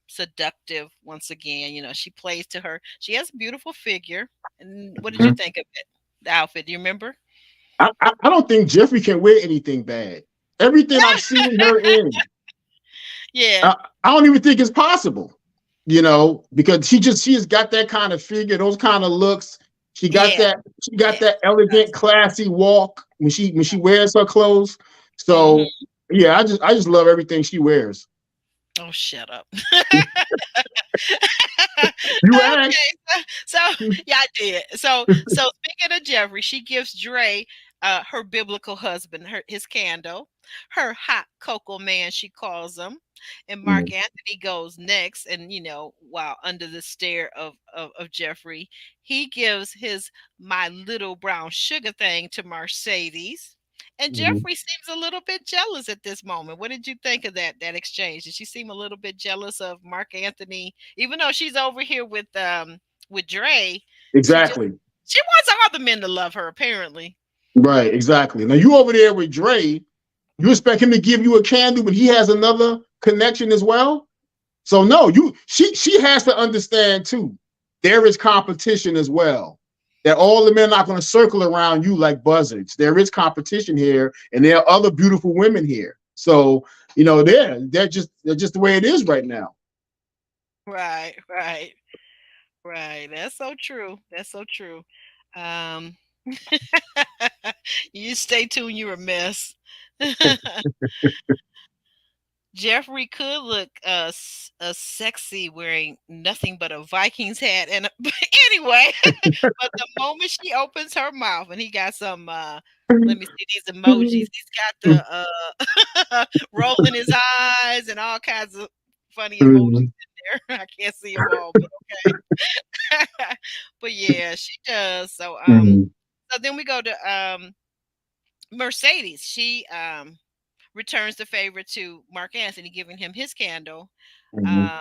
[SPEAKER 2] seductive. Once again, she plays to her. She has a beautiful figure. And what did you
[SPEAKER 3] Mhm.
[SPEAKER 2] think of it? The outfit? Do you remember?
[SPEAKER 3] I don't think Jeffrey can wear anything bad. Everything I've seen her in,
[SPEAKER 2] Yeah,
[SPEAKER 3] I, I don't even think it's possible. Because she has got that kind of figure, those kind of looks. She got
[SPEAKER 2] yeah,
[SPEAKER 3] that she got
[SPEAKER 2] yeah.
[SPEAKER 3] that elegant, classy walk when she wears her clothes. So
[SPEAKER 2] Hmm.
[SPEAKER 3] yeah, I just love everything she wears.
[SPEAKER 2] Oh, shut up.
[SPEAKER 3] You
[SPEAKER 2] Okay,
[SPEAKER 3] asked.
[SPEAKER 2] so yeah, I did. So speaking of Jeffrey, she gives Dre her biblical husband, his candle, her hot cocoa man, she calls him, and Mark
[SPEAKER 3] Mhm,
[SPEAKER 2] Anthony goes next, and while under the stare of Jeffrey, he gives his my little brown sugar thing to Mercedes. And
[SPEAKER 3] mhm.
[SPEAKER 2] Jeffrey seems a little bit jealous at this moment. What did you think of that exchange? Did she seem a little bit jealous of Mark Anthony, even though she's over here with Dre? She just
[SPEAKER 3] Exactly.
[SPEAKER 2] she wants all the men to love her. Apparently,
[SPEAKER 3] Right. Exactly. Now you over there with Dre. You expect him to give you a candle, but he has another connection as well. So no, she has to understand too. There is competition as well. That all the men are not going to circle around you like buzzards. There is competition here, and there are other beautiful women here. So they're just the way it is right now.
[SPEAKER 2] right, right, right. That's so true. That's so true. Um, you stay tuned. You're a mess. Jeffrey could look sexy wearing nothing but a Vikings hat and but anyway, but the moment she opens her mouth and he got some let me see these emojis. He's got the rolling his eyes and all kinds of funny emojis
[SPEAKER 3] Mhm,
[SPEAKER 2] in there. I can't see them all, but okay. But yeah, she does. So
[SPEAKER 3] mhm,
[SPEAKER 2] so then we go to Mercedes. She returns the favor to Mark Anthony, giving him his candle.
[SPEAKER 3] mhm,
[SPEAKER 2] Um,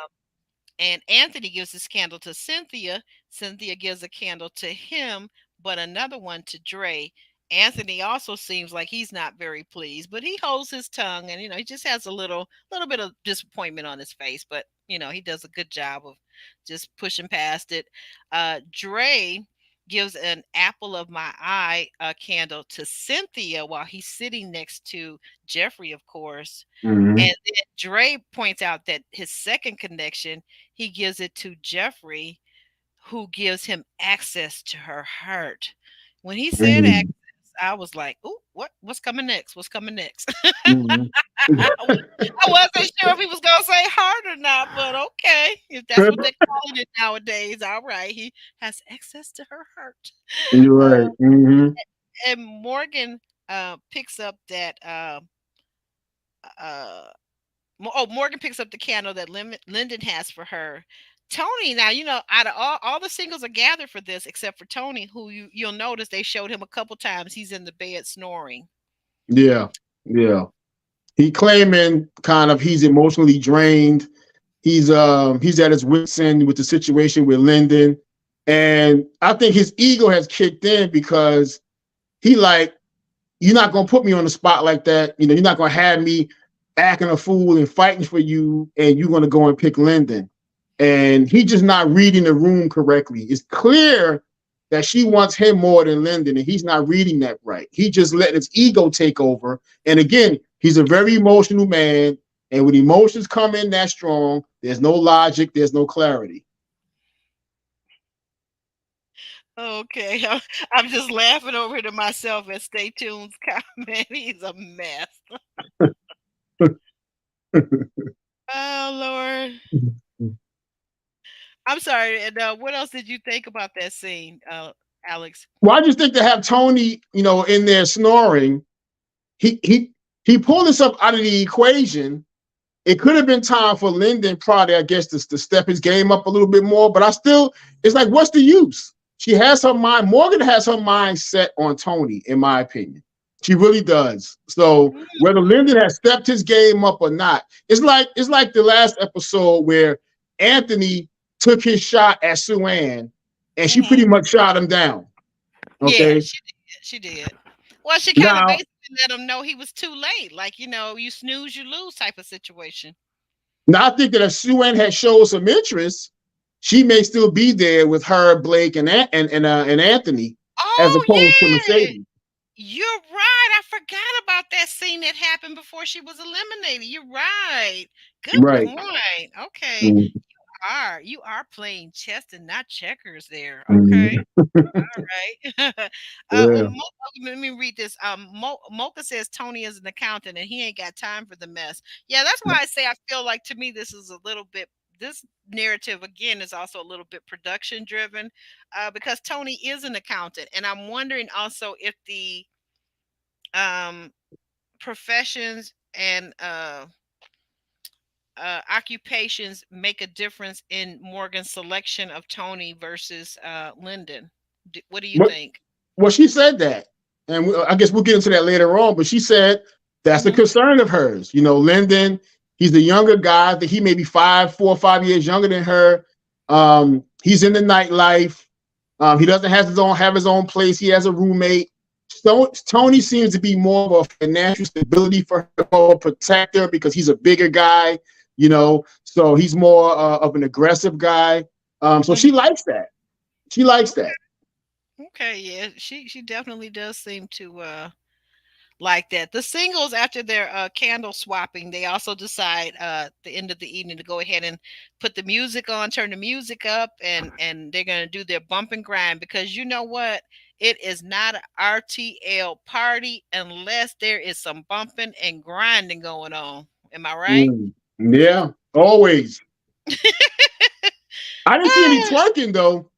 [SPEAKER 2] and Anthony gives his candle to Cynthia. Cynthia gives a candle to him, but another one to Dre. Anthony also seems like he's not very pleased, but he holds his tongue, and he just has a little bit of disappointment on his face, but he does a good job of just pushing past it. Dre gives an apple of my eye candle to Cynthia while he's sitting next to Jeffrey, of course.
[SPEAKER 3] Mhm.
[SPEAKER 2] And then Dre points out that his second connection, he gives it to Jeffrey, who gives him access to her heart. When he said access,
[SPEAKER 3] Mhm.
[SPEAKER 2] I was like, "Ooh, what's coming next? What's coming next?"
[SPEAKER 3] Mhm.
[SPEAKER 2] I wasn't sure if he was gonna say heart or not, but okay, if that's what they're calling it nowadays, all right. He has access to her heart.
[SPEAKER 3] You're
[SPEAKER 2] Uh,
[SPEAKER 3] right. Mhm.
[SPEAKER 2] and Morgan picks up that uh Morgan picks up the candle that Lyndon has for her. Tony, now out of all the singles are gathered for this, except for Tony, who you'll notice they showed him a couple times. He's in the bed snoring.
[SPEAKER 3] Yeah. Yeah. He claiming kind of he's emotionally drained. He's at his wits end with the situation with Lyndon. And I think his ego has kicked in because he like, you're not gonna put me on the spot like that. You're not gonna have me acting a fool and fighting for you, and you're gonna go and pick Lyndon. And he just not reading the room correctly. It's clear that she wants him more than Lyndon, and he's not reading that right. He just letting his ego take over. And again, he's a very emotional man. And when emotions come in that strong, there's no logic, there's no clarity.
[SPEAKER 2] Okay, I'm just laughing over to myself at Stay Tuned's comment. He's a mess. Oh Lord, I'm sorry. And what else did you think about that scene, Alex?
[SPEAKER 3] Well, I just think to have Tony, in there snoring, he he he pulled himself out of the equation. It could have been time for Lyndon probably, I guess, to step his game up a little bit more. But it's like, what's the use? She has her mind. Morgan has her mind set on Tony, in my opinion. She really does. So whether Lyndon has stepped his game up or not, it's like the last episode where Anthony took his shot at Sue Ann, and she
[SPEAKER 2] Mm-hmm.
[SPEAKER 3] pretty much shot him down.
[SPEAKER 2] Yeah,
[SPEAKER 3] Okay.
[SPEAKER 2] she did. She did. Well, she kind of
[SPEAKER 3] Now,
[SPEAKER 2] basically let him know he was too late. Like, you snooze, you lose type of situation.
[SPEAKER 3] Now, I think that if Sue Ann had showed some interest, she may still be there with her, Blake, and Anthony, as
[SPEAKER 2] Oh,
[SPEAKER 3] opposed to
[SPEAKER 2] yeah.
[SPEAKER 3] Mercedes.
[SPEAKER 2] You're right. I forgot about that scene that happened before she was eliminated. You're right. Good
[SPEAKER 3] Right.
[SPEAKER 2] point. Okay.
[SPEAKER 3] Mm-hmm.
[SPEAKER 2] You are playing chess and not checkers there. Okay.
[SPEAKER 3] Mm-hmm.
[SPEAKER 2] All right.
[SPEAKER 3] Yeah.
[SPEAKER 2] Let me read this. Mocha says Tony is an accountant and he ain't got time for the mess. Yeah, that's why I say I feel like to me this is a little bit. This narrative again is also a little bit production driven, because Tony is an accountant, and I'm wondering also if the um, professions and occupations make a difference in Morgan's selection of Tony versus Lyndon. What do you
[SPEAKER 3] But
[SPEAKER 2] think?
[SPEAKER 3] well, she said that, and I guess we'll get into that later on. But she said that's a
[SPEAKER 2] Hmm.
[SPEAKER 3] concern of hers. Lyndon, he's the younger guy. That he may be 4 or 5 years younger than her. He's in the nightlife. He doesn't have his own place. He has a roommate. So Tony seems to be more of a financial stability for her, or protector, because he's a bigger guy. So he's more of an aggressive guy. So she
[SPEAKER 2] Hmm.
[SPEAKER 3] likes that. She likes
[SPEAKER 2] Okay.
[SPEAKER 3] that.
[SPEAKER 2] Okay. Yeah. She definitely does seem to like that. The singles, after their candle swapping, they also decide at the end of the evening to go ahead and put the music on, turn the music up, and they're gonna do their bump and grind, because you know what? It is not an RTL party unless there is some bumping and grinding going on. Am I right?
[SPEAKER 3] Yeah, always. I didn't see any twerking though.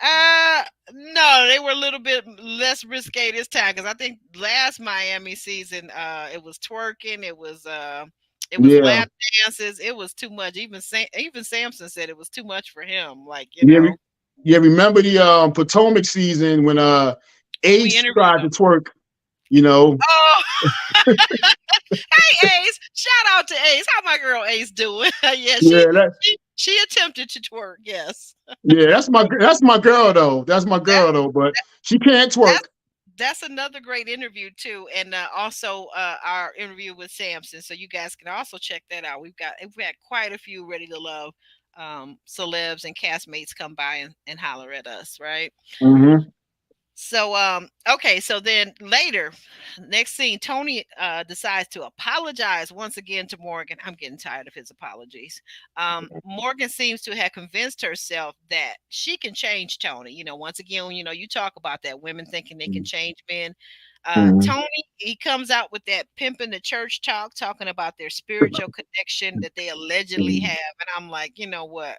[SPEAKER 2] Uh, no, they were a little bit less risque this time, because I think last Miami season, it was twerking, it was
[SPEAKER 3] Yeah,
[SPEAKER 2] lap dances, it was too much. Even Samson said it was too much for him. Like,
[SPEAKER 3] yeah, yeah. Remember the Potomac season when
[SPEAKER 2] when we
[SPEAKER 3] Ace
[SPEAKER 2] interviewed
[SPEAKER 3] tried to
[SPEAKER 2] him.
[SPEAKER 3] twerk? You know,
[SPEAKER 2] Oh, hey Ace! Shout out to Ace. How my girl Ace doing? Yeah,
[SPEAKER 3] yeah, that
[SPEAKER 2] she She attempted to twerk. Yes.
[SPEAKER 3] Yeah, that's my girl though. That's my
[SPEAKER 2] That,
[SPEAKER 3] girl though, but she can't
[SPEAKER 2] that's
[SPEAKER 3] twerk.
[SPEAKER 2] that's another great interview too, and also our interview with Samson. So you guys can also check that out. We've had quite a few Ready to Love celebs and castmates come by and holler at us, right?
[SPEAKER 3] Hmm.
[SPEAKER 2] So okay, so then later, next scene, Tony decides to apologize once again to Morgan. I'm getting tired of his apologies. Morgan seems to have convinced herself that she can change Tony. Once again, you talk about that, women thinking they can change men.
[SPEAKER 3] Hmm.
[SPEAKER 2] Tony, he comes out with that pimp in the church talk, talking about their spiritual connection that they allegedly have. And I'm like, you know what?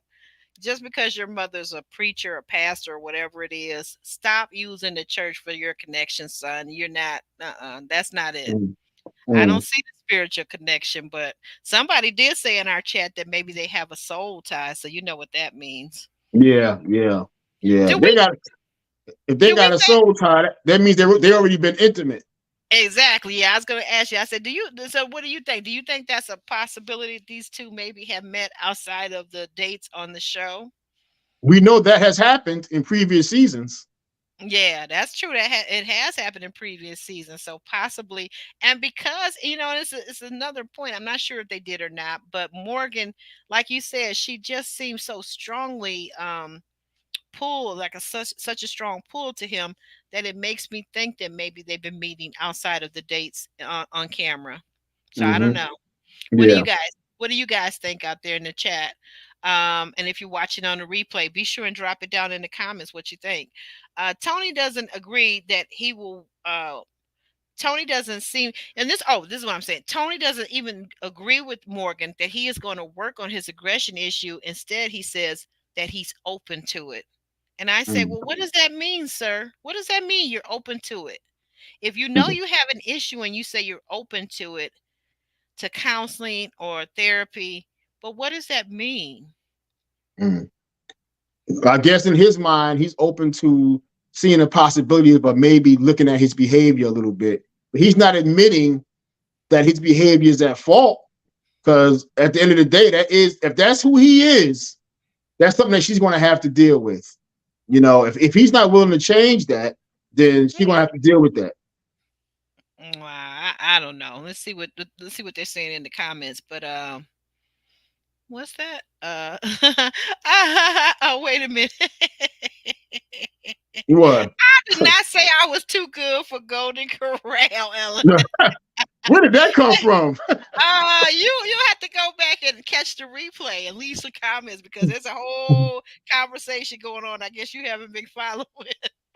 [SPEAKER 2] Just because your mother's a preacher, a pastor, or whatever it is, stop using the church for your connection, son. You're not, that's not it. I
[SPEAKER 3] Hmm.
[SPEAKER 2] don't see the spiritual connection, but somebody did say in our chat that maybe they have a soul tie, so you know what that means.
[SPEAKER 3] Yeah, yeah, yeah.
[SPEAKER 2] Do we
[SPEAKER 3] If they
[SPEAKER 2] do we
[SPEAKER 3] got a soul tie, that means they already been intimate.
[SPEAKER 2] exactly? Yeah, I was going to ask you. I said, so what do you think? Do you think that's a possibility these two maybe have met outside of the dates on the show?
[SPEAKER 3] We know that has happened in previous seasons.
[SPEAKER 2] Yeah, that's true. It has happened in previous seasons, so possibly, and because it's another point. I'm not sure if they did or not, but Morgan, like you said, she just seems so strongly pulled, like such a strong pull to him that it makes me think that maybe they've been meeting outside of the dates on camera. So I don't
[SPEAKER 3] Hmm.
[SPEAKER 2] know. What do you
[SPEAKER 3] Yeah.
[SPEAKER 2] guys what do you guys think out there in the chat? And if you're watching on the replay, be sure and drop it down in the comments what you think. Tony doesn't agree that he will Tony doesn't seem and this is what I'm saying. Tony doesn't even agree with Morgan that he is going to work on his aggression issue. Instead, he says that he's open to it. And I say,
[SPEAKER 3] Mm.
[SPEAKER 2] well, what does that mean, sir? What does that mean you're open to it? If you know you have an issue and you say you're open to counseling or therapy. But what does that mean?
[SPEAKER 3] Mm. I guess in his mind, he's open to seeing a possibility of maybe looking at his behavior a little bit. But he's not admitting that his behavior is at fault. Because at the end of the day, if that's who he is, that's something that she's going to have to deal with. If he's not willing to change that, then she's going to have to deal with that.
[SPEAKER 2] I don't know. Let's see what they're saying in the comments. But what's that? Oh, wait a minute.
[SPEAKER 3] What?
[SPEAKER 2] I did not say I was too good for Golden Corral, Ellen.
[SPEAKER 3] Where did that come from?
[SPEAKER 2] You have to go back and catch the replay and leave some comments because there's a whole conversation going on. I guess you haven't been following.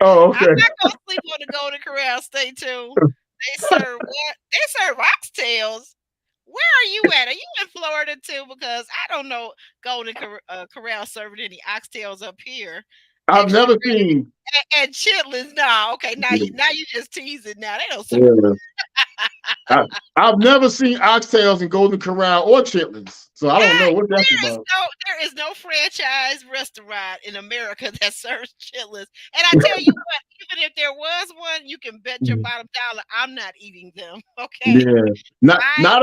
[SPEAKER 3] Oh,
[SPEAKER 2] I'm
[SPEAKER 3] okay.
[SPEAKER 2] not gonna sleep on the Golden Corral. Stay tuned. They serve what? They serve oxtails. Where are you at? Are you in Florida too? Because I don't know Corral serving any oxtails up here.
[SPEAKER 3] I've
[SPEAKER 2] Extra
[SPEAKER 3] never
[SPEAKER 2] gravy
[SPEAKER 3] seen.
[SPEAKER 2] and chitlins. No, okay. Now you just teasing. Now they don't serve.
[SPEAKER 3] Yeah. I've never seen oxtails in Golden Corral or chitlins, so I don't know what that's about.
[SPEAKER 2] There is no franchise restaurant in America that serves chitlins. And I tell you what, even if there was one, you can bet your bottom dollar I'm not eating them. Okay.
[SPEAKER 3] Yeah, not
[SPEAKER 2] I
[SPEAKER 3] not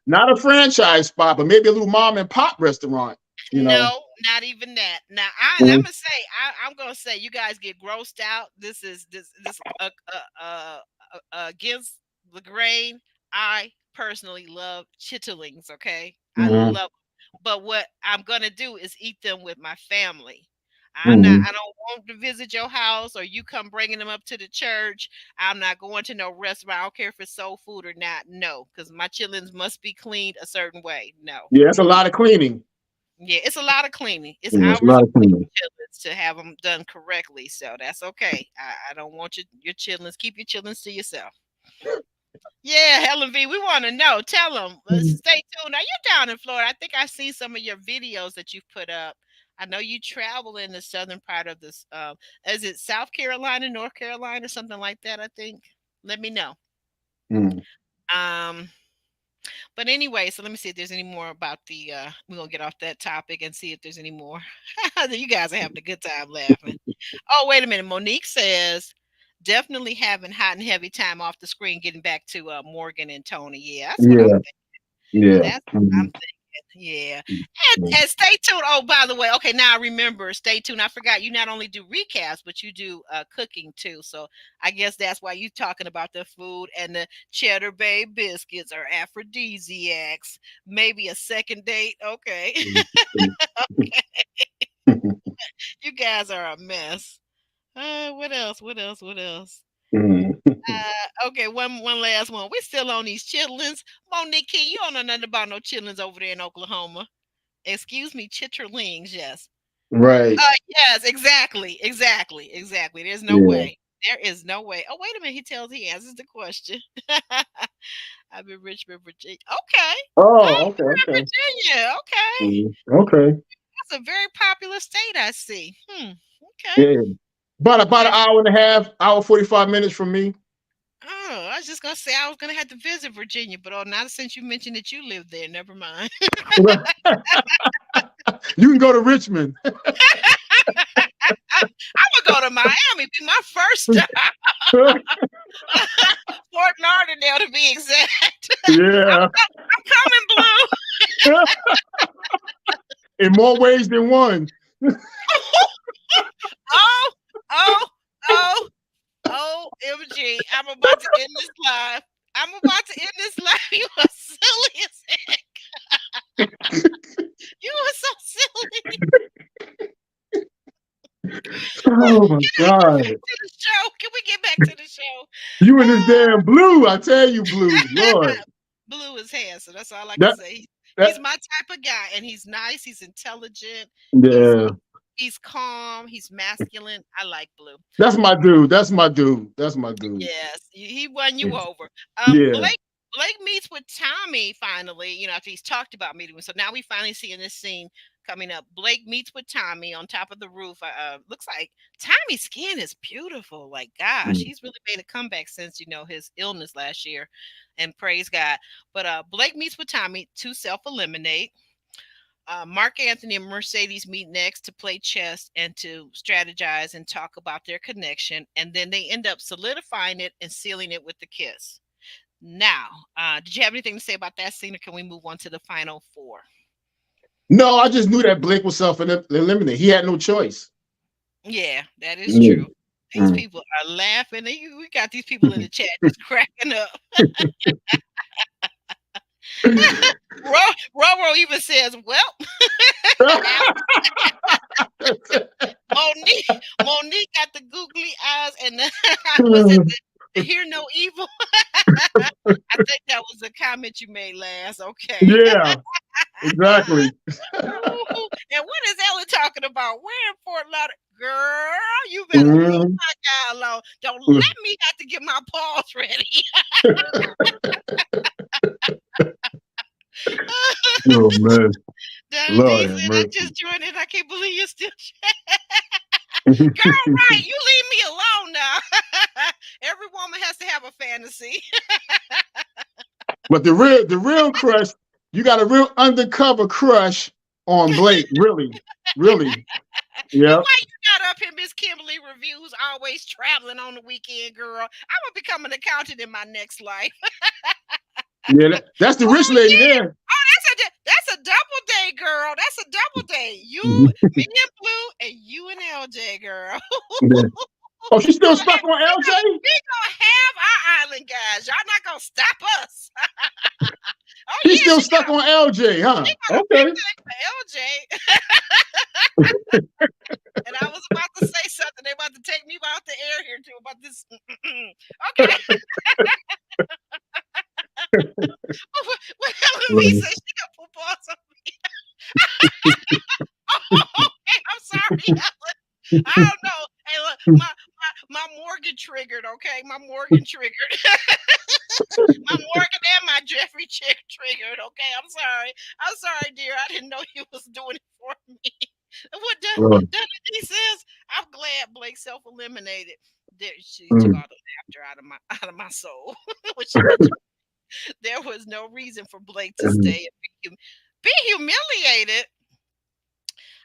[SPEAKER 3] not a franchise spot, but maybe a little mom and pop restaurant.
[SPEAKER 2] No, not even that. Now I'm
[SPEAKER 3] Mhm.
[SPEAKER 2] gonna say I'm gonna say you guys get grossed out. This against the grain. I personally love chitterlings. Okay, I
[SPEAKER 3] Mhm.
[SPEAKER 2] love them. But what I'm gonna do is eat them with my family.
[SPEAKER 3] Mhm.
[SPEAKER 2] I don't want to visit your house or you come bringing them up to the church. I'm not going to no restaurant. I don't care if it's soul food or not. No, because my chitlins must be cleaned a certain way. No.
[SPEAKER 3] Yeah, that's a lot of cleaning.
[SPEAKER 2] Yeah, it's a lot of cleaning. It's
[SPEAKER 3] Yeah, it's a
[SPEAKER 2] hours
[SPEAKER 3] lot
[SPEAKER 2] of
[SPEAKER 3] of cleaning.
[SPEAKER 2] chitlins to have them done correctly. So that's okay. I don't want your chitlins. Keep your chitlins to yourself. Yeah, Helen V, we want to know. Tell them. Stay tuned. Now you're down in Florida. I think I see some of your videos that you've put up. I know you travel in the southern part of this. Is it South Carolina, North Carolina, something like that? I think. Let me know.
[SPEAKER 3] Mm.
[SPEAKER 2] Um, But anyway, so let me see if there's any more about the we're gonna get off that topic and see if there's any more. You guys are having a good time laughing. Oh, wait a minute. Monique says definitely having hot and heavy time off the screen, getting back to Morgan and Tony. Yeah, that's what I'm
[SPEAKER 3] Yeah,
[SPEAKER 2] thinking.
[SPEAKER 3] yeah.
[SPEAKER 2] That's what I'm
[SPEAKER 3] Mhm.
[SPEAKER 2] thinking. Yeah. And stay tuned. Oh, by the way, okay, now I remember. Stay tuned. I forgot you not only do recaps, but you do cooking too. So I guess that's why you talking about the food and the Cheddar Bay biscuits are aphrodisiacs. Maybe a second date. Okay. You guys are a mess. What else? What else? What else? Okay, one last one. We're still on these chitlins. Monique, you don't know nothing about no chitlins over there in Oklahoma. Excuse me, chitterlings, yes.
[SPEAKER 3] Right.
[SPEAKER 2] Yes, exactly, exactly, exactly. There's no
[SPEAKER 3] Yeah.
[SPEAKER 2] way. There is no way. Oh, wait a minute. He answers the question. I'm in Richmond, Virginia. Okay. Oh,
[SPEAKER 3] Oh, okay,
[SPEAKER 2] you're in
[SPEAKER 3] okay.
[SPEAKER 2] Virginia. Okay.
[SPEAKER 3] Okay.
[SPEAKER 2] That's a very popular state, I see. Okay.
[SPEAKER 3] Yeah. About
[SPEAKER 2] Yeah.
[SPEAKER 3] an hour and a half, hour 45 minutes from me.
[SPEAKER 2] Oh, I was just gonna say I was gonna have to visit Virginia, but now since you mentioned that you live there, never mind.
[SPEAKER 3] You can go to Richmond.
[SPEAKER 2] I'm gonna go to Miami. Be my first stop. Fort Lauderdale, to be exact.
[SPEAKER 3] Yeah.
[SPEAKER 2] I'm coming, Blue.
[SPEAKER 3] In more ways than one.
[SPEAKER 2] Oh, oh, oh, OMG. I'm about to end this live. I'm about to end this live. You are silly as heck. You are so silly.
[SPEAKER 3] Oh my
[SPEAKER 2] Can we get
[SPEAKER 3] God.
[SPEAKER 2] back to the show? Can we get back to the show?
[SPEAKER 3] You and this damn Blue. I tell you, Blue. Lord.
[SPEAKER 2] Blue is handsome. That's all I can
[SPEAKER 3] That
[SPEAKER 2] say. He's
[SPEAKER 3] that
[SPEAKER 2] my type of guy, and he's nice. He's intelligent. He's
[SPEAKER 3] yeah.
[SPEAKER 2] he's calm. He's masculine. I like Blue.
[SPEAKER 3] That's my dude. That's my dude. That's my dude.
[SPEAKER 2] Yes, he won you over.
[SPEAKER 3] Yeah.
[SPEAKER 2] Blake meets with Tommy finally. After he's talked about meeting with. So now we finally see in this scene coming up. Blake meets with Tommy on top of the roof. Looks like Tommy's skin is beautiful. Like gosh,
[SPEAKER 3] Mm.
[SPEAKER 2] he's really made a comeback since his illness last year, and praise God. But Blake meets with Tommy to self-eliminate. Mark Anthony and Mercedes meet next to play chess and to strategize and talk about their connection. And then they end up solidifying it and sealing it with the kiss. Now, did you have anything to say about that scene, or can we move on to the final four?
[SPEAKER 3] No, I just knew that Blake was self-eliminated. He had no choice.
[SPEAKER 2] Yeah, that is
[SPEAKER 3] Mm.
[SPEAKER 2] true. These people are laughing. We got these people in the chat just cracking up. Roro even says, "Well, Monique got the googly eyes and was it the hear no evil?" I think that was a comment you made last. Okay.
[SPEAKER 3] Yeah, exactly.
[SPEAKER 2] Ooh, and what is Ellen talking about? Where in Fort Lauderdale? Girl, you better leave my guy alone. Don't let me have to get my paws ready.
[SPEAKER 3] Oh man,
[SPEAKER 2] Donna D
[SPEAKER 3] Lord have
[SPEAKER 2] said, I
[SPEAKER 3] mercy.
[SPEAKER 2] just joined it. I can't believe you're still Girl, right. You leave me alone now. Every woman has to have a fantasy.
[SPEAKER 3] But the real crush, you got a real undercover crush on Blake. Really, really. Yeah.
[SPEAKER 2] And why you not up here, Miss Kimberly Reviews, always traveling on the weekend, girl? I'm gonna become an accountant in my next life.
[SPEAKER 3] Yeah, that's the rich lady there.
[SPEAKER 2] Oh, that's a double day, girl. That's a double day. You, me and Blue, and you and LJ, girl.
[SPEAKER 3] Yeah. Oh, she's still
[SPEAKER 2] we
[SPEAKER 3] stuck on LJ?
[SPEAKER 2] gonna have our island guys. Y'all not gonna stop us. Oh
[SPEAKER 3] She's
[SPEAKER 2] yeah,
[SPEAKER 3] still stuck on LJ, huh?
[SPEAKER 2] she got a
[SPEAKER 3] Okay.
[SPEAKER 2] big thing for LJ. And I was about to say something. They about to take me out the air here too about this. Okay. Well, Helen B said she got put balls on me. Okay, I'm sorry, Helen. I don't know. Hey, look, my Morgan triggered. Okay, my Morgan triggered. My Morgan and my Jeffrey chick triggered. Okay, I'm sorry, dear. I didn't know you was doing it for me. What Dundee says, I'm glad Blake self-eliminated. She took all the laughter out of my soul. There was no reason for Blake to stay and be humiliated.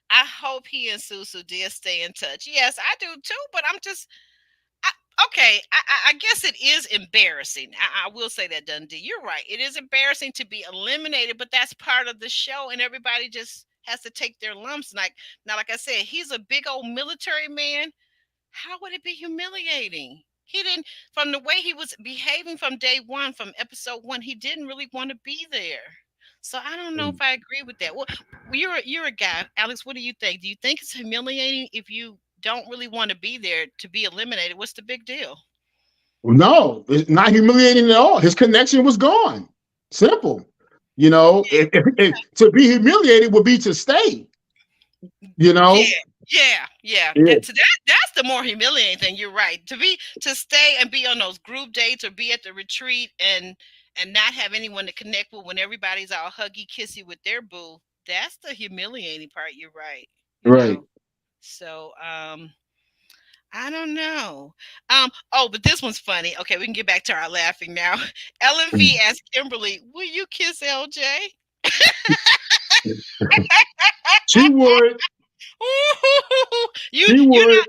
[SPEAKER 2] I hope he and Susu did stay in touch. Yes, I do too, but I'm just Okay, I guess it is embarrassing. I will say that, Dundee. You're right. It is embarrassing to be eliminated, but that's part of the show, and everybody just has to take their lumps. Like now, like I said, he's a big old military man. How would it be humiliating? He didn't, from the way he was behaving from day one, from episode one, he didn't really want to be there. So I don't know if I agree with that. Well, you're a guy, Alex. What do you think? Do you think it's humiliating if you don't really want to be there to be eliminated? What's the big deal?
[SPEAKER 3] No, it's not humiliating at all. His connection was gone. Simple. You know, if to be humiliated would be to stay. You
[SPEAKER 2] Yeah,
[SPEAKER 3] know.
[SPEAKER 2] yeah.
[SPEAKER 3] Yeah.
[SPEAKER 2] That's the more humiliating thing. You're right. To stay and be on those group dates or be at the retreat and not have anyone to connect with when everybody's all huggy kissy with their boo. That's the humiliating part. You're right. You
[SPEAKER 3] Right.
[SPEAKER 2] know. So I don't know. Oh, but this one's funny. Okay, we can get back to our laughing now. Ellen V asked Kimberly, "Will you kiss LJ?"
[SPEAKER 3] She would.
[SPEAKER 2] you
[SPEAKER 3] She
[SPEAKER 2] you know
[SPEAKER 3] would.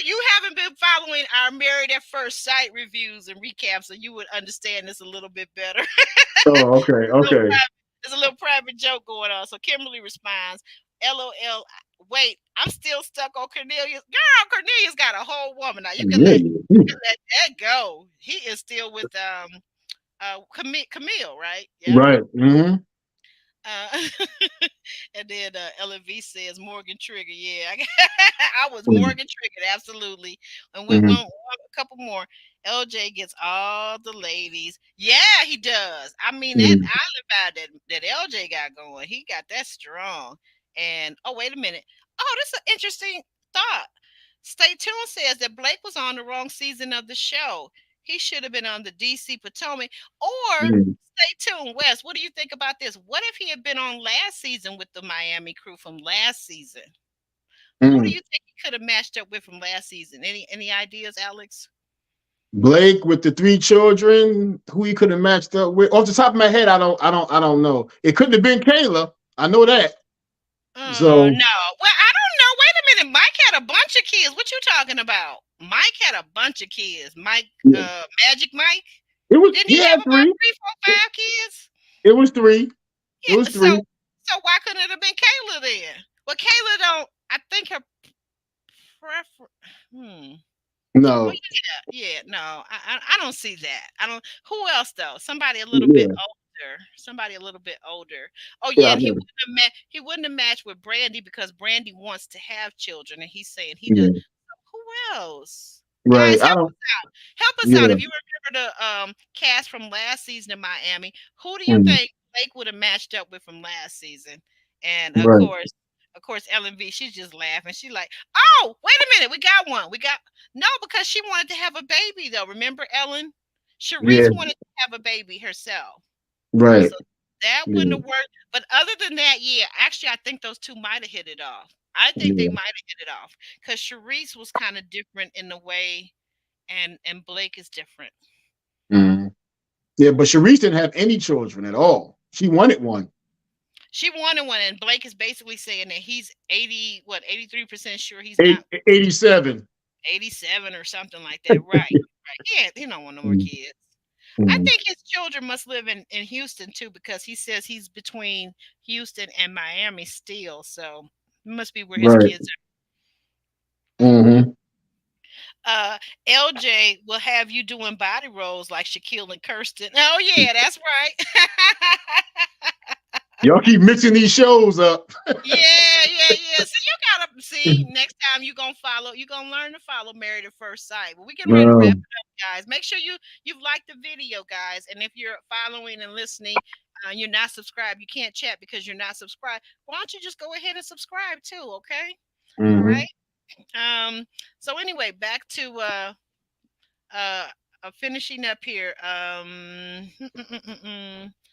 [SPEAKER 2] you haven't been following our Married at First Sight reviews and recaps, so you would understand this a little bit better.
[SPEAKER 3] Oh, okay. Okay.
[SPEAKER 2] There's a little private joke going on. So Kimberly responds, "LOL. Wait, I'm still stuck on Cornelius. Girl, Cornelius got a whole woman now.
[SPEAKER 3] Yeah.
[SPEAKER 2] You can let that go. He is still with Camille, right? Yep.
[SPEAKER 3] Right. Mm-hmm.
[SPEAKER 2] Uh, and then LV says Morgan Trigger. Yeah, I was Morgan Triggered, absolutely. And we
[SPEAKER 3] Mm-hmm.
[SPEAKER 2] went a couple more. LJ gets all the ladies. Yeah, he does. I mean, that
[SPEAKER 3] Mm-hmm.
[SPEAKER 2] island vibe that LJ got going, he got that strong. And oh, wait a minute. Oh, this is an interesting thought. Stay Tuned says that Blake was on the wrong season of the show. He should have been on the DC Potomac. Or Stay tuned, Wes. What do you think about this? What if he had been on last season with the Miami crew from last season? Who do
[SPEAKER 3] Mm-hmm.
[SPEAKER 2] you think he could have matched up with from last season? Any ideas, Alex?
[SPEAKER 3] Blake with the three children, who he could have matched up with. Off the top of my head, I don't know. It couldn't have been Kayla. I know that. So
[SPEAKER 2] No. Well, I don't know. Wait a minute. Mike had a bunch of kids. What you talking about? Mike had a bunch of kids. Mike,
[SPEAKER 3] yeah.
[SPEAKER 2] Magic Mike.
[SPEAKER 3] It was
[SPEAKER 2] Didn't he
[SPEAKER 3] he
[SPEAKER 2] have
[SPEAKER 3] had
[SPEAKER 2] about
[SPEAKER 3] three.
[SPEAKER 2] 3, 4, 5 kids?
[SPEAKER 3] It was three. It was
[SPEAKER 2] Yeah.
[SPEAKER 3] three.
[SPEAKER 2] So why couldn't it have been Kayla then? Well, Kayla don't. I think her preference. Well,
[SPEAKER 3] No.
[SPEAKER 2] yeah, no, I don't see that. I don't. Who else though? Somebody a little bit
[SPEAKER 3] Yeah.
[SPEAKER 2] older. Somebody a little bit older. Oh
[SPEAKER 3] Yeah.
[SPEAKER 2] yeah, and he wouldn't have matched with Brandy because Brandy wants to have children, and he's saying he does.
[SPEAKER 3] Yeah.
[SPEAKER 2] Who else?
[SPEAKER 3] Right.
[SPEAKER 2] Guys,
[SPEAKER 3] I don't.
[SPEAKER 2] help us out.
[SPEAKER 3] Yeah.
[SPEAKER 2] If you remember the cast from last season in Miami, who do you
[SPEAKER 3] Mm,
[SPEAKER 2] think Blake would have matched up with from last season? And
[SPEAKER 3] right.
[SPEAKER 2] of course, Ellen V. She's just laughing. She's like, "Oh, wait a minute, we got one. We got no because she wanted to have a baby though. Remember Ellen?
[SPEAKER 3] Yeah.
[SPEAKER 2] Sharice wanted to have a baby herself,
[SPEAKER 3] Right.
[SPEAKER 2] so that wouldn't
[SPEAKER 3] Yeah.
[SPEAKER 2] have worked. But other than that, yeah, actually, I think those two might have hit it off. I think they
[SPEAKER 3] Yeah.
[SPEAKER 2] might have hit it off because Sharice was kind of different in the way and Blake is different.
[SPEAKER 3] Mm. Yeah. But Sharice didn't have any children at all. She wanted one.
[SPEAKER 2] She wanted one, and Blake is basically saying that he's 83% sure he's not
[SPEAKER 3] 87.
[SPEAKER 2] 87 or something like that. Right. Yeah, he don't want no more
[SPEAKER 3] Mm.
[SPEAKER 2] kids. I
[SPEAKER 3] Mm.
[SPEAKER 2] think his children must live in Houston too, because he says he's between Houston and Miami still. So it must be where his
[SPEAKER 3] Right.
[SPEAKER 2] kids
[SPEAKER 3] Mm-hmm.
[SPEAKER 2] are. LJ will have you doing body rolls like Shaquille and Kirsten. Oh yeah, that's right.
[SPEAKER 3] Y'all keep mixing these shows up.
[SPEAKER 2] Yeah. So you gotta see next time you're gonna learn to follow Married at First Sight. But we get ready to wrap it up, guys. Make sure you've liked the video, guys. And if you're following and listening, you're not subscribed, you can't chat because you're not subscribed. Why don't you just go ahead and subscribe too, okay? All
[SPEAKER 3] Mm-hmm.
[SPEAKER 2] right. So anyway, back to finishing up here.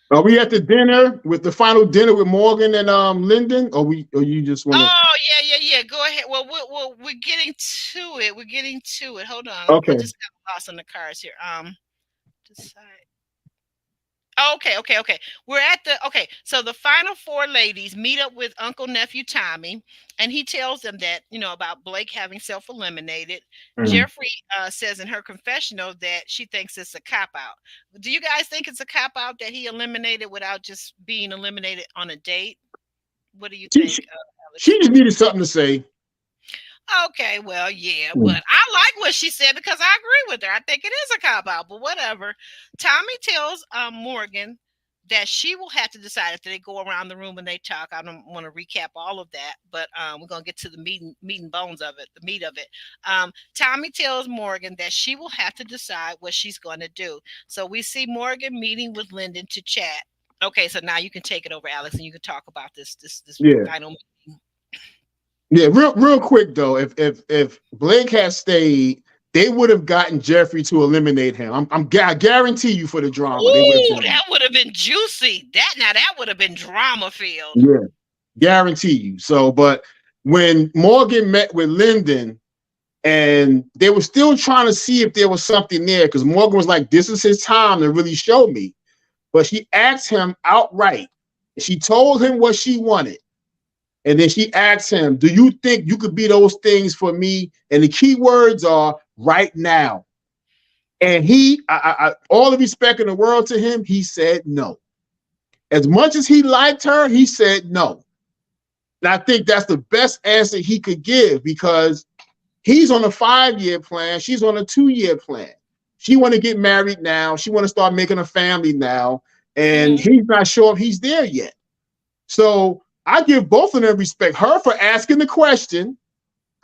[SPEAKER 3] Are we at the dinner with the final dinner with Morgan and Lyndon? Or you just want to?
[SPEAKER 2] Oh yeah. Go ahead. Well, we're getting to it. We're getting to it. Hold on.
[SPEAKER 3] Okay.
[SPEAKER 2] I just got lost on the cards here. Decide. Okay. We're at the okay. So the final four ladies meet up with Uncle Nephew Tommy, and he tells them that about Blake having self-eliminated.
[SPEAKER 3] Mhm.
[SPEAKER 2] Jeffrey says in her confessional that she thinks it's a cop out. Do you guys think it's a cop out that he eliminated without just being eliminated on a date? What do you
[SPEAKER 3] She,
[SPEAKER 2] think,
[SPEAKER 3] she,
[SPEAKER 2] Alex?
[SPEAKER 3] she just needed something to say.
[SPEAKER 2] Okay, well, yeah,
[SPEAKER 3] Mm.
[SPEAKER 2] but I like what she said because I agree with her. I think it is a cop out, but whatever. Tommy tells Morgan that she will have to decide if they go around the room and they talk. I don't want to recap all of that, but we're gonna get to the meat and bones of it, the meat of it. Tommy tells Morgan that she will have to decide what she's going to do. So we see Morgan meeting with Lyndon to chat. Okay, so now you can take it over, Alex, and you can talk about this
[SPEAKER 3] Yeah.
[SPEAKER 2] final meeting.
[SPEAKER 3] Yeah, real quick though, if Blake had stayed, they would have gotten Jeffrey to eliminate him. I guarantee you for the drama, they would have
[SPEAKER 2] Ooh,
[SPEAKER 3] done
[SPEAKER 2] that
[SPEAKER 3] it.
[SPEAKER 2] would have been juicy. That would have been drama filled.
[SPEAKER 3] Yeah, guarantee you. So, but when Morgan met with Lyndon and they were still trying to see if there was something there, because Morgan was like, "This is his time to really show me." But she asked him outright. She told him what she wanted. And then she asked him, "Do you think you could be those things for me?" And the key words are right now. And all the respect in the world to him, he said no. As much as he liked her, he said no. And I think that's the best answer he could give because he's on a 5-year plan. She's on a 2-year plan. She want to get married now. She want to start making a family now. And
[SPEAKER 2] Hmm.
[SPEAKER 3] he's not sure if he's there yet. So I give both of them respect. Her for asking the question,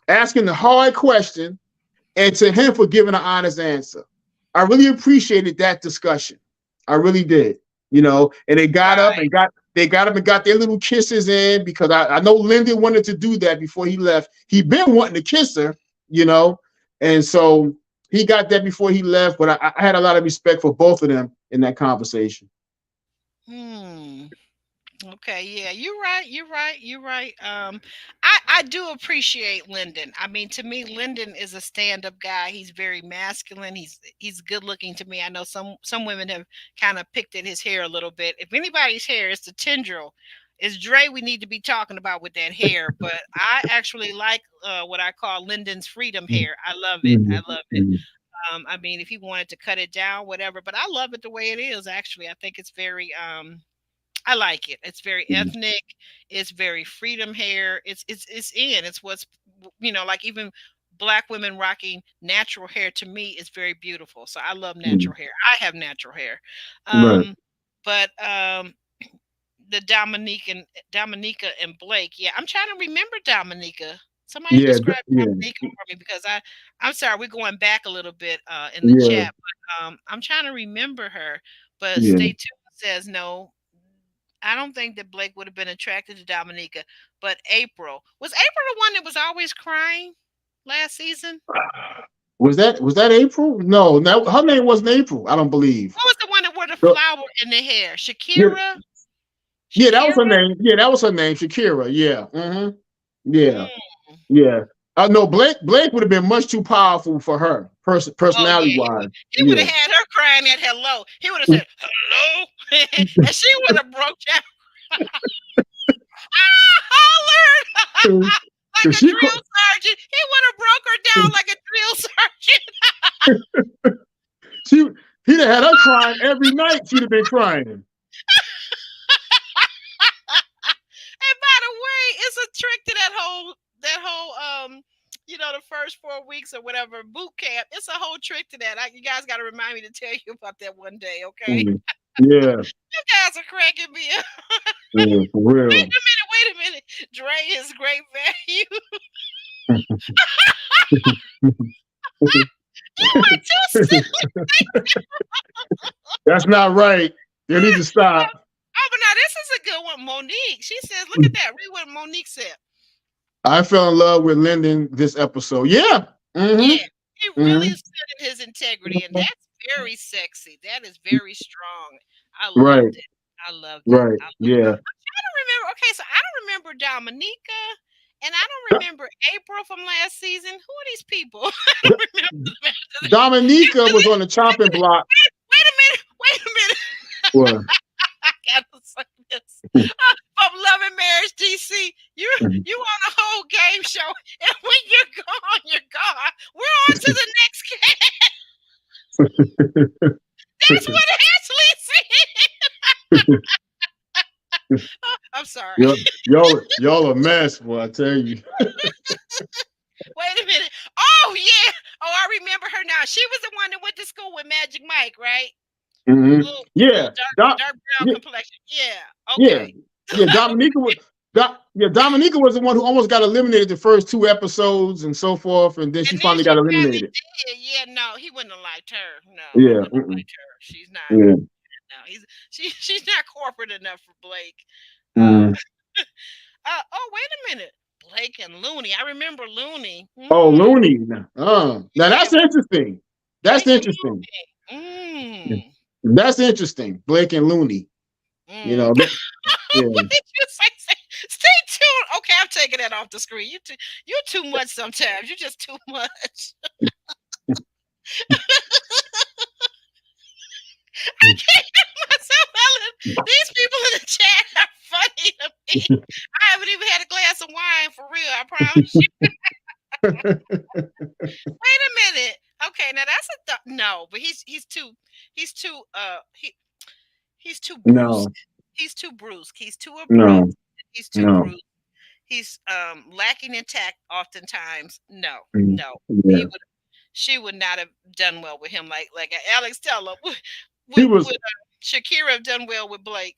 [SPEAKER 3] asking the hard question, and to him for giving an honest answer. I really appreciated that discussion. I really did. And they got up
[SPEAKER 2] Right.
[SPEAKER 3] and got their little kisses in because I know Lyndon wanted to do that before he left. He'd been wanting to kiss her, you know, and so he got that before he left. But I had a lot of respect for both of them in that conversation.
[SPEAKER 2] Hmm. Okay, yeah, you're right. I do appreciate Lyndon. I mean, to me, Lyndon is a stand-up guy. He's very masculine. He's good looking to me. I know some women have kind of picked at his hair a little bit. If anybody's hair is the tendril, it's Dre we need to be talking about with that hair. But I actually like what I call Lyndon's freedom hair. I love it. I
[SPEAKER 3] Mhm,
[SPEAKER 2] love it.
[SPEAKER 3] mhm,
[SPEAKER 2] I mean, if he wanted to cut it down, whatever. But I love it the way it is. Actually, I think it's very I like it. It's very
[SPEAKER 3] mhm,
[SPEAKER 2] ethnic. It's very freedom hair. It's in. It's what's like even black women rocking natural hair to me is very beautiful. So I love
[SPEAKER 3] mhm.
[SPEAKER 2] natural hair. I have natural hair.
[SPEAKER 3] Right.
[SPEAKER 2] But the Dominica and Blake. Yeah, I'm trying to remember Dominica. Somebody
[SPEAKER 3] Yeah.
[SPEAKER 2] describe
[SPEAKER 3] Yeah.
[SPEAKER 2] Dominica for me because I'm sorry, we're going back a little bit in the
[SPEAKER 3] Yeah.
[SPEAKER 2] chat, but I'm trying to remember her. But
[SPEAKER 3] Yeah.
[SPEAKER 2] stay tuned says no. I don't think that Blake would have been attracted to Dominica, but April the one that was always crying last season?
[SPEAKER 3] Was that April? No, no, her name wasn't April. I don't believe.
[SPEAKER 2] What was the one that wore the
[SPEAKER 3] So,
[SPEAKER 2] flower in the hair?
[SPEAKER 3] yeah,
[SPEAKER 2] Shakira?
[SPEAKER 3] yeah, that was her
[SPEAKER 2] Shakira?
[SPEAKER 3] name. Yeah, that was her name, Shakira. Yeah, yeah,
[SPEAKER 2] Mm.
[SPEAKER 3] yeah. No, Blake would have been much too powerful for her,
[SPEAKER 2] Oh
[SPEAKER 3] personality
[SPEAKER 2] yeah,
[SPEAKER 3] wise.
[SPEAKER 2] he would
[SPEAKER 3] Yeah.
[SPEAKER 2] have had her crying at hello. He would have said hello, and she would have broke down. Hollered like a
[SPEAKER 3] she
[SPEAKER 2] drill sergeant. He would have broke her down like a drill sergeant.
[SPEAKER 3] she he'd have had her crying every night. She'd have been crying.
[SPEAKER 2] And by the way, it's a trick to that whole the first 4 weeks or whatever boot camp. It's a whole trick to that. You guys got to remind me to tell you about that one day, okay?
[SPEAKER 3] Mhm. Yeah,
[SPEAKER 2] You guys are cracking me up.
[SPEAKER 3] yeah, for
[SPEAKER 2] Wait
[SPEAKER 3] real.
[SPEAKER 2] a minute, wait a minute. Dre is great value. You were too silly.
[SPEAKER 3] That's not right. You need to stop.
[SPEAKER 2] Oh, but now this is a good one. Monique. She says, look at that. Read what Monique said.
[SPEAKER 3] I fell in love with Lyndon this episode. Yeah.
[SPEAKER 2] Yeah,
[SPEAKER 3] Mm-hmm.
[SPEAKER 2] he really
[SPEAKER 3] Mm-hmm.
[SPEAKER 2] is set in his integrity, and that's very sexy. That is very strong. I
[SPEAKER 3] Right.
[SPEAKER 2] loved it. I loved it.
[SPEAKER 3] Right.
[SPEAKER 2] I love
[SPEAKER 3] Yeah.
[SPEAKER 2] I don't remember. Okay, so I don't remember Dominica, and I don't remember April from last season. Who are these people? I don't remember them after that.
[SPEAKER 3] Dominica was on the chopping block.
[SPEAKER 2] Wait a minute. Wait a minute.
[SPEAKER 3] What?
[SPEAKER 2] I gotta say this. From Love and Marriage DC, you on a whole game show, and when you're gone, you're gone. We're on to the next game. That's what Ashley said. I'm sorry.
[SPEAKER 3] Y'all a mess, boy. I tell you.
[SPEAKER 2] Wait a minute. Oh yeah. Oh, I remember her now. She was the one that went to school with Magic Mike, right?
[SPEAKER 3] Mm-hmm.
[SPEAKER 2] Little dark brown complexion. Yeah. Okay.
[SPEAKER 3] Yeah. Dominica was the one who almost got eliminated the first 2 episodes and so forth, and then she finally got eliminated.
[SPEAKER 2] Yeah, no, he wouldn't have liked her. No,
[SPEAKER 3] yeah,
[SPEAKER 2] liked her. She's not.
[SPEAKER 3] Yeah.
[SPEAKER 2] No, she's not corporate enough for Blake.
[SPEAKER 3] Mm.
[SPEAKER 2] Oh, wait a minute. Blake and Looney. I remember Looney.
[SPEAKER 3] Oh, Looney. Now that's interesting. That's interesting. That's interesting. Blake and Looney. You know. Yeah.
[SPEAKER 2] What did you say? Stay tuned. Okay, I'm taking that off the screen. You're too much sometimes. You're just too much. I can't help myself, Ellen. These people in the chat are funny to me. I haven't even had a glass of wine for real. I promise you. Wait a minute. Okay, now that's no, but he's too brusque.
[SPEAKER 3] No.
[SPEAKER 2] He's too brusque. He's too abrupt.
[SPEAKER 3] No.
[SPEAKER 2] He's too brusque. He's lacking in tact oftentimes. No.
[SPEAKER 3] Yeah.
[SPEAKER 2] She would not have done well with him. Like Alex Teller. Would Shakira have done well with Blake?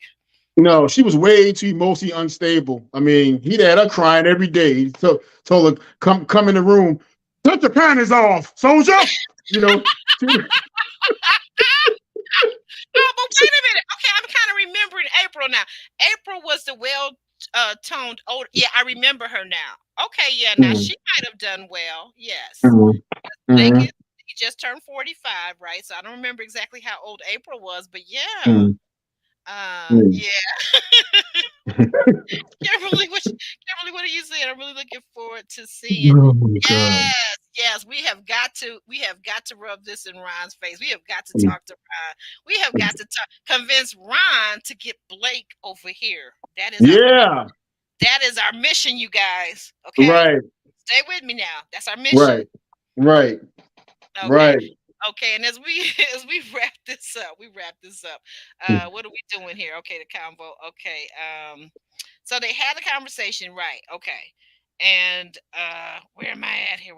[SPEAKER 3] No, she was way too emotionally unstable. I mean, he'd had her crying every day. He told her, come in the room, take the panties off, soldier. You know.
[SPEAKER 2] No, but wait a minute. Okay, I'm kind of remembering April now. April was the well-toned old. Yeah, I remember her now. Okay, yeah, now she might have done well. Yes. He just turned 45, right? So I don't remember exactly how old April was, but yeah. Yeah. Kimberly, what are you saying? I'm really looking forward to seeing. Yes, we have got to rub this in Ron's face. We have got to talk to Ron. We have got to convince Ron to get Blake over here. That is our mission, you guys. Okay.
[SPEAKER 3] Right.
[SPEAKER 2] Stay with me now. That's our mission.
[SPEAKER 3] Right. Okay. Right.
[SPEAKER 2] Okay, and as we wrap this up, what are we doing here? Okay, the convo. Okay, so they had a conversation, right? Okay, and where am I at here?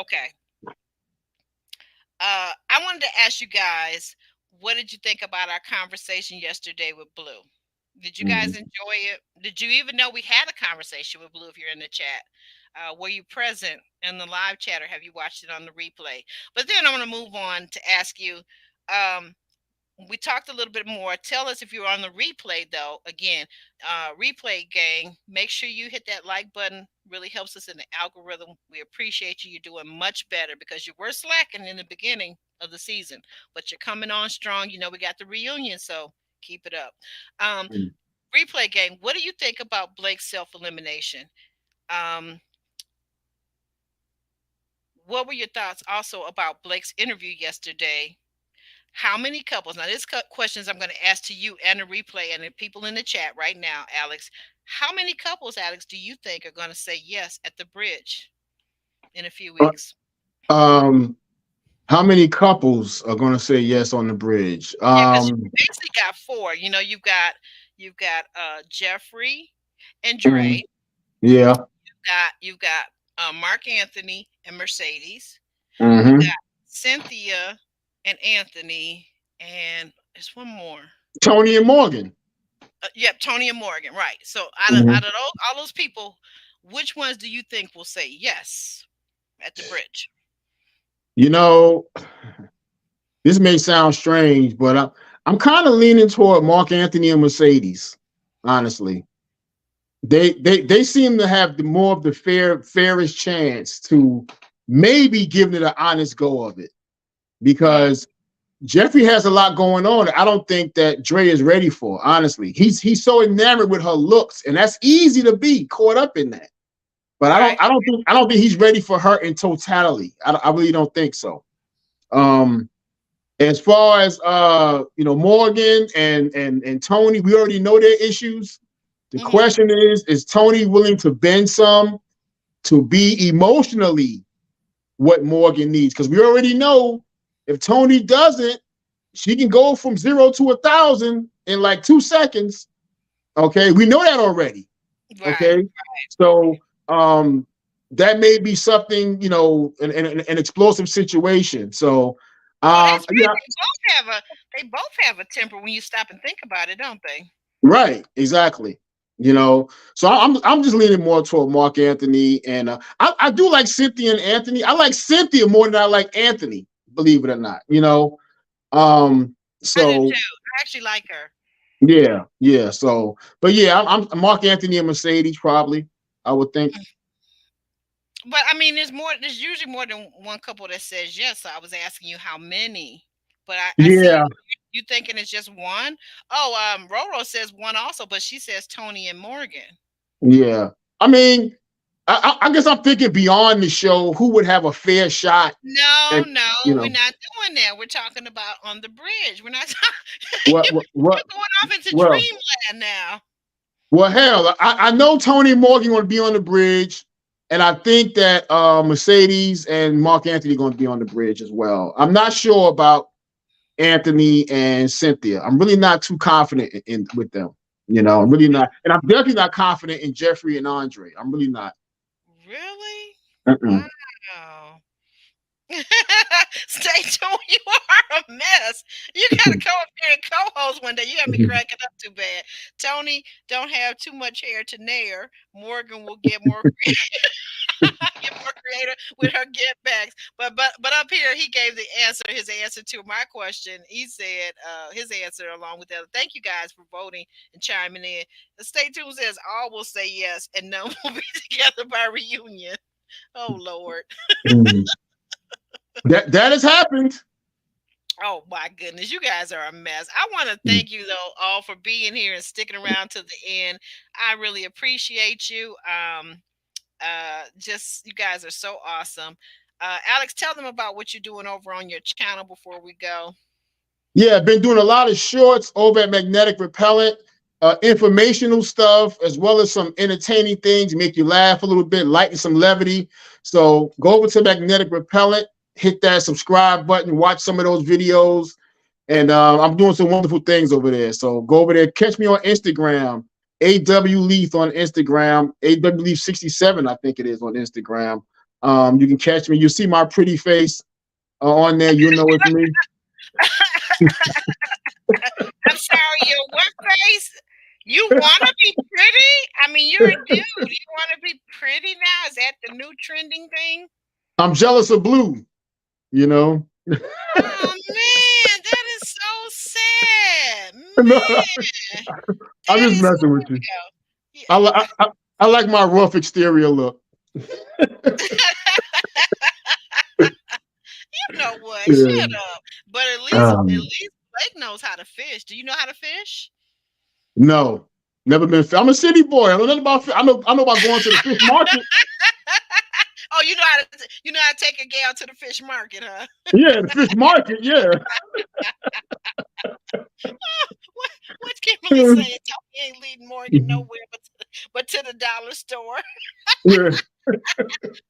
[SPEAKER 2] Okay. I wanted to ask you guys, what did you think about our conversation yesterday with Blue? Did you guys enjoy it? Did you even know we had a conversation with Blue if you're in the chat? Were you present in the live chat or have you watched it on the replay? But then I want to move on to ask you, we talked a little bit more. Tell us if you're on the replay, though. Again, replay gang, make sure you hit that like button. Really helps us in the algorithm. We appreciate you. You're doing much better because you were slacking in the beginning of the season, but you're coming on strong. You know, we got the reunion, so keep it up. Replay gang, what do you think about Blake's self-elimination? What were your thoughts also about Blake's interview yesterday? How many couples? Now, this questions I'm going to ask to you and a replay and the people in the chat right now, Alex. How many couples, Alex, do you think are going to say yes at the bridge in a few weeks?
[SPEAKER 3] How many couples are going to say yes on the bridge?
[SPEAKER 2] You basically got 4. You know, you've got Jeffrey and Dre.
[SPEAKER 3] Yeah.
[SPEAKER 2] You've got Mark Anthony and Mercedes.
[SPEAKER 3] Mm-hmm.
[SPEAKER 2] You got Cynthia and Anthony, and there's one more.
[SPEAKER 3] Tony and Morgan.
[SPEAKER 2] Yep, Tony and Morgan, right. So out of all those people, which ones do you think will say yes at the bridge?
[SPEAKER 3] You know, this may sound strange, but I'm kind of leaning toward Mark Anthony and Mercedes, honestly. They seem to have more of the fairest chance to maybe give it an honest go of it, because Jeffrey has a lot going on. I don't think that Dre is ready for, honestly. He's so enamored with her looks, and that's easy to be caught up in that. But I don't think he's ready for her in totality. I really don't think so. As far as Morgan and Tony, we already know their issues. The question is Tony willing to bend some to be emotionally what Morgan needs? Because we already know if Tony doesn't, she can go from 0 to 1,000 in like 2 seconds. Okay, we know that already. Okay,
[SPEAKER 2] Right.
[SPEAKER 3] so that may be something, an explosive situation. So
[SPEAKER 2] Oh, that's
[SPEAKER 3] yeah,
[SPEAKER 2] right. They both have a temper when you stop and think about it, don't they?
[SPEAKER 3] right, exactly. So I'm just leaning more toward Mark Anthony, and I do like Cynthia and Anthony. I like Cynthia more than I like Anthony, believe it or not.
[SPEAKER 2] I do
[SPEAKER 3] So
[SPEAKER 2] too. I actually like her.
[SPEAKER 3] yeah. So, but yeah, I'm Mark Anthony and Mercedes probably. I would think.
[SPEAKER 2] But I mean, there's usually more than one couple that says yes. So I was asking you how many. But I see
[SPEAKER 3] Yeah,
[SPEAKER 2] you thinking it's just one. Oh, Roro says one also, but she says Tony and Morgan.
[SPEAKER 3] yeah. I mean, I guess I'm thinking beyond the show. Who would have a fair shot?
[SPEAKER 2] No,
[SPEAKER 3] At,
[SPEAKER 2] no,
[SPEAKER 3] you
[SPEAKER 2] we're
[SPEAKER 3] know
[SPEAKER 2] not doing that. We're talking about on the bridge. We're not
[SPEAKER 3] what?
[SPEAKER 2] you're going off into
[SPEAKER 3] Well,
[SPEAKER 2] dreamland now.
[SPEAKER 3] well, hell, I know Tony and Morgan going to be on the bridge, and I think that Mercedes and Mark Anthony going to be on the bridge as well. I'm not sure about Anthony and Cynthia. I'm really not too confident in with them. I'm really not, and I'm definitely not confident in Jeffrey and Andre. I'm really not.
[SPEAKER 2] Really?
[SPEAKER 3] Mm-mm.
[SPEAKER 2] Wow. Stay tuned. You are a mess. You gotta come up here and co-host one day. You got me cracking up too bad. Tony don't have too much hair to nair. Morgan will get more get more creative with her get backs. But up here he gave his answer to my question. He said his answer along with the other. Thank you guys for voting and chiming in. Stay tuned says all will say yes and none will be together by reunion. Oh Lord.
[SPEAKER 3] Mm. That has happened.
[SPEAKER 2] Oh my goodness, you guys are a mess. I want to thank you though all for being here and sticking around to the end. I really appreciate you. Just you guys are so awesome. Alex, tell them about what you're doing over on your channel before we go.
[SPEAKER 3] Yeah, I've been doing a lot of shorts over at Magnetic Repellent, informational stuff, as well as some entertaining things, make you laugh a little bit, lighten some levity. So go over to Magnetic Repellent, hit that subscribe button, watch some of those videos. And I'm doing some wonderful things over there. So go over there, catch me on Instagram, AW Leaf on Instagram, AW Leaf 67, I think it is on Instagram. You can catch me. You see my pretty face on there. You'll know it's me.
[SPEAKER 2] I'm sorry, your what face? You want to be pretty? I mean, you're a dude. You want to be pretty now? Is that the new trending thing?
[SPEAKER 3] I'm jealous of blue, you know.
[SPEAKER 2] Oh man, that is so sad,
[SPEAKER 3] No,
[SPEAKER 2] man.
[SPEAKER 3] I'm
[SPEAKER 2] That
[SPEAKER 3] just
[SPEAKER 2] is
[SPEAKER 3] messing with you.
[SPEAKER 2] yeah.
[SPEAKER 3] I like my rough exterior look.
[SPEAKER 2] You know what?
[SPEAKER 3] Yeah.
[SPEAKER 2] Shut up. But at
[SPEAKER 3] Um,
[SPEAKER 2] least Blake knows how to fish. Do you know how to fish?
[SPEAKER 3] no, never been. I'm a city boy. I know nothing about. I know about going to the fish market.
[SPEAKER 2] Oh, you know how to take a gal to the fish market, huh?
[SPEAKER 3] Yeah, the fish market. Yeah.
[SPEAKER 2] what what's Kimberly saying? Tony ain't leading Morgan nowhere but to the dollar store.
[SPEAKER 3] Yeah. Yeah,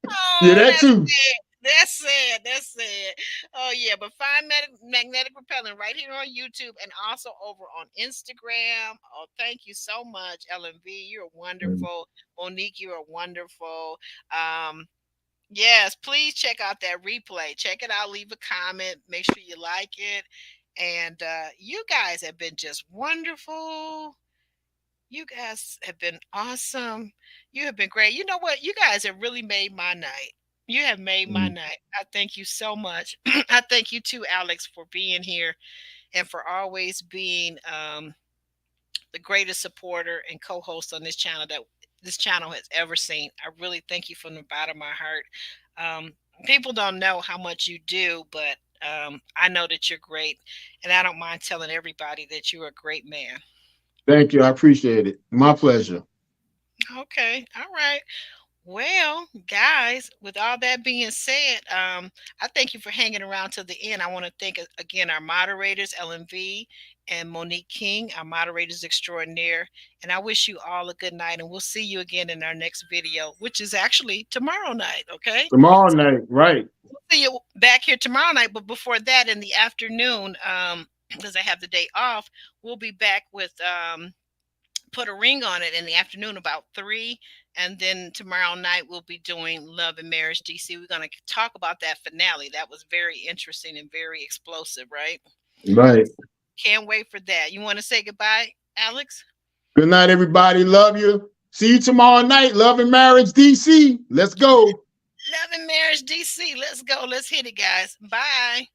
[SPEAKER 2] Oh,
[SPEAKER 3] that
[SPEAKER 2] that's
[SPEAKER 3] too.
[SPEAKER 2] sad. That's sad. That's sad. Oh yeah, but find magnetic repellent right here on YouTube and also over on Instagram. Oh, thank you so much, LMV. You're wonderful. Monique, you are wonderful. Um, yes, please check out that replay. Check it out. Leave a comment. Make sure you like it. And you guys have been just wonderful. You guys have been awesome. You have been great. You know what? You guys have really made my night. You have made my night. I thank you so much. I thank you too, Alex, for being here and for always being the greatest supporter and co-host on this channel that this channel has ever seen. I really thank you from the bottom of my heart. People don't know how much you do, but I know that you're great, and I don't mind telling everybody that you're a great man.
[SPEAKER 3] Thank you. I appreciate it. My pleasure.
[SPEAKER 2] Okay, all right. Well, guys, with all that being said, I thank you for hanging around to the end. I want to thank again our moderators, LMV and Monique King, our moderators extraordinaire. And I wish you all a good night. And we'll see you again in our next video, which is actually tomorrow night. Okay.
[SPEAKER 3] Tomorrow night, right?
[SPEAKER 2] We'll see you back here tomorrow night. But before that, in the afternoon, because I have the day off, we'll be back with Put a Ring on It in the afternoon about 3. And then tomorrow night we'll be doing Love and Marriage DC. We're going to talk about that finale. That was very interesting and very explosive, right?
[SPEAKER 3] Right.
[SPEAKER 2] Can't wait for that. You want to say goodbye, Alex?
[SPEAKER 3] Good night, everybody. Love you. See you tomorrow night. Love and Marriage DC. Let's go.
[SPEAKER 2] Love and Marriage DC. Let's go. Let's hit it, guys. Bye.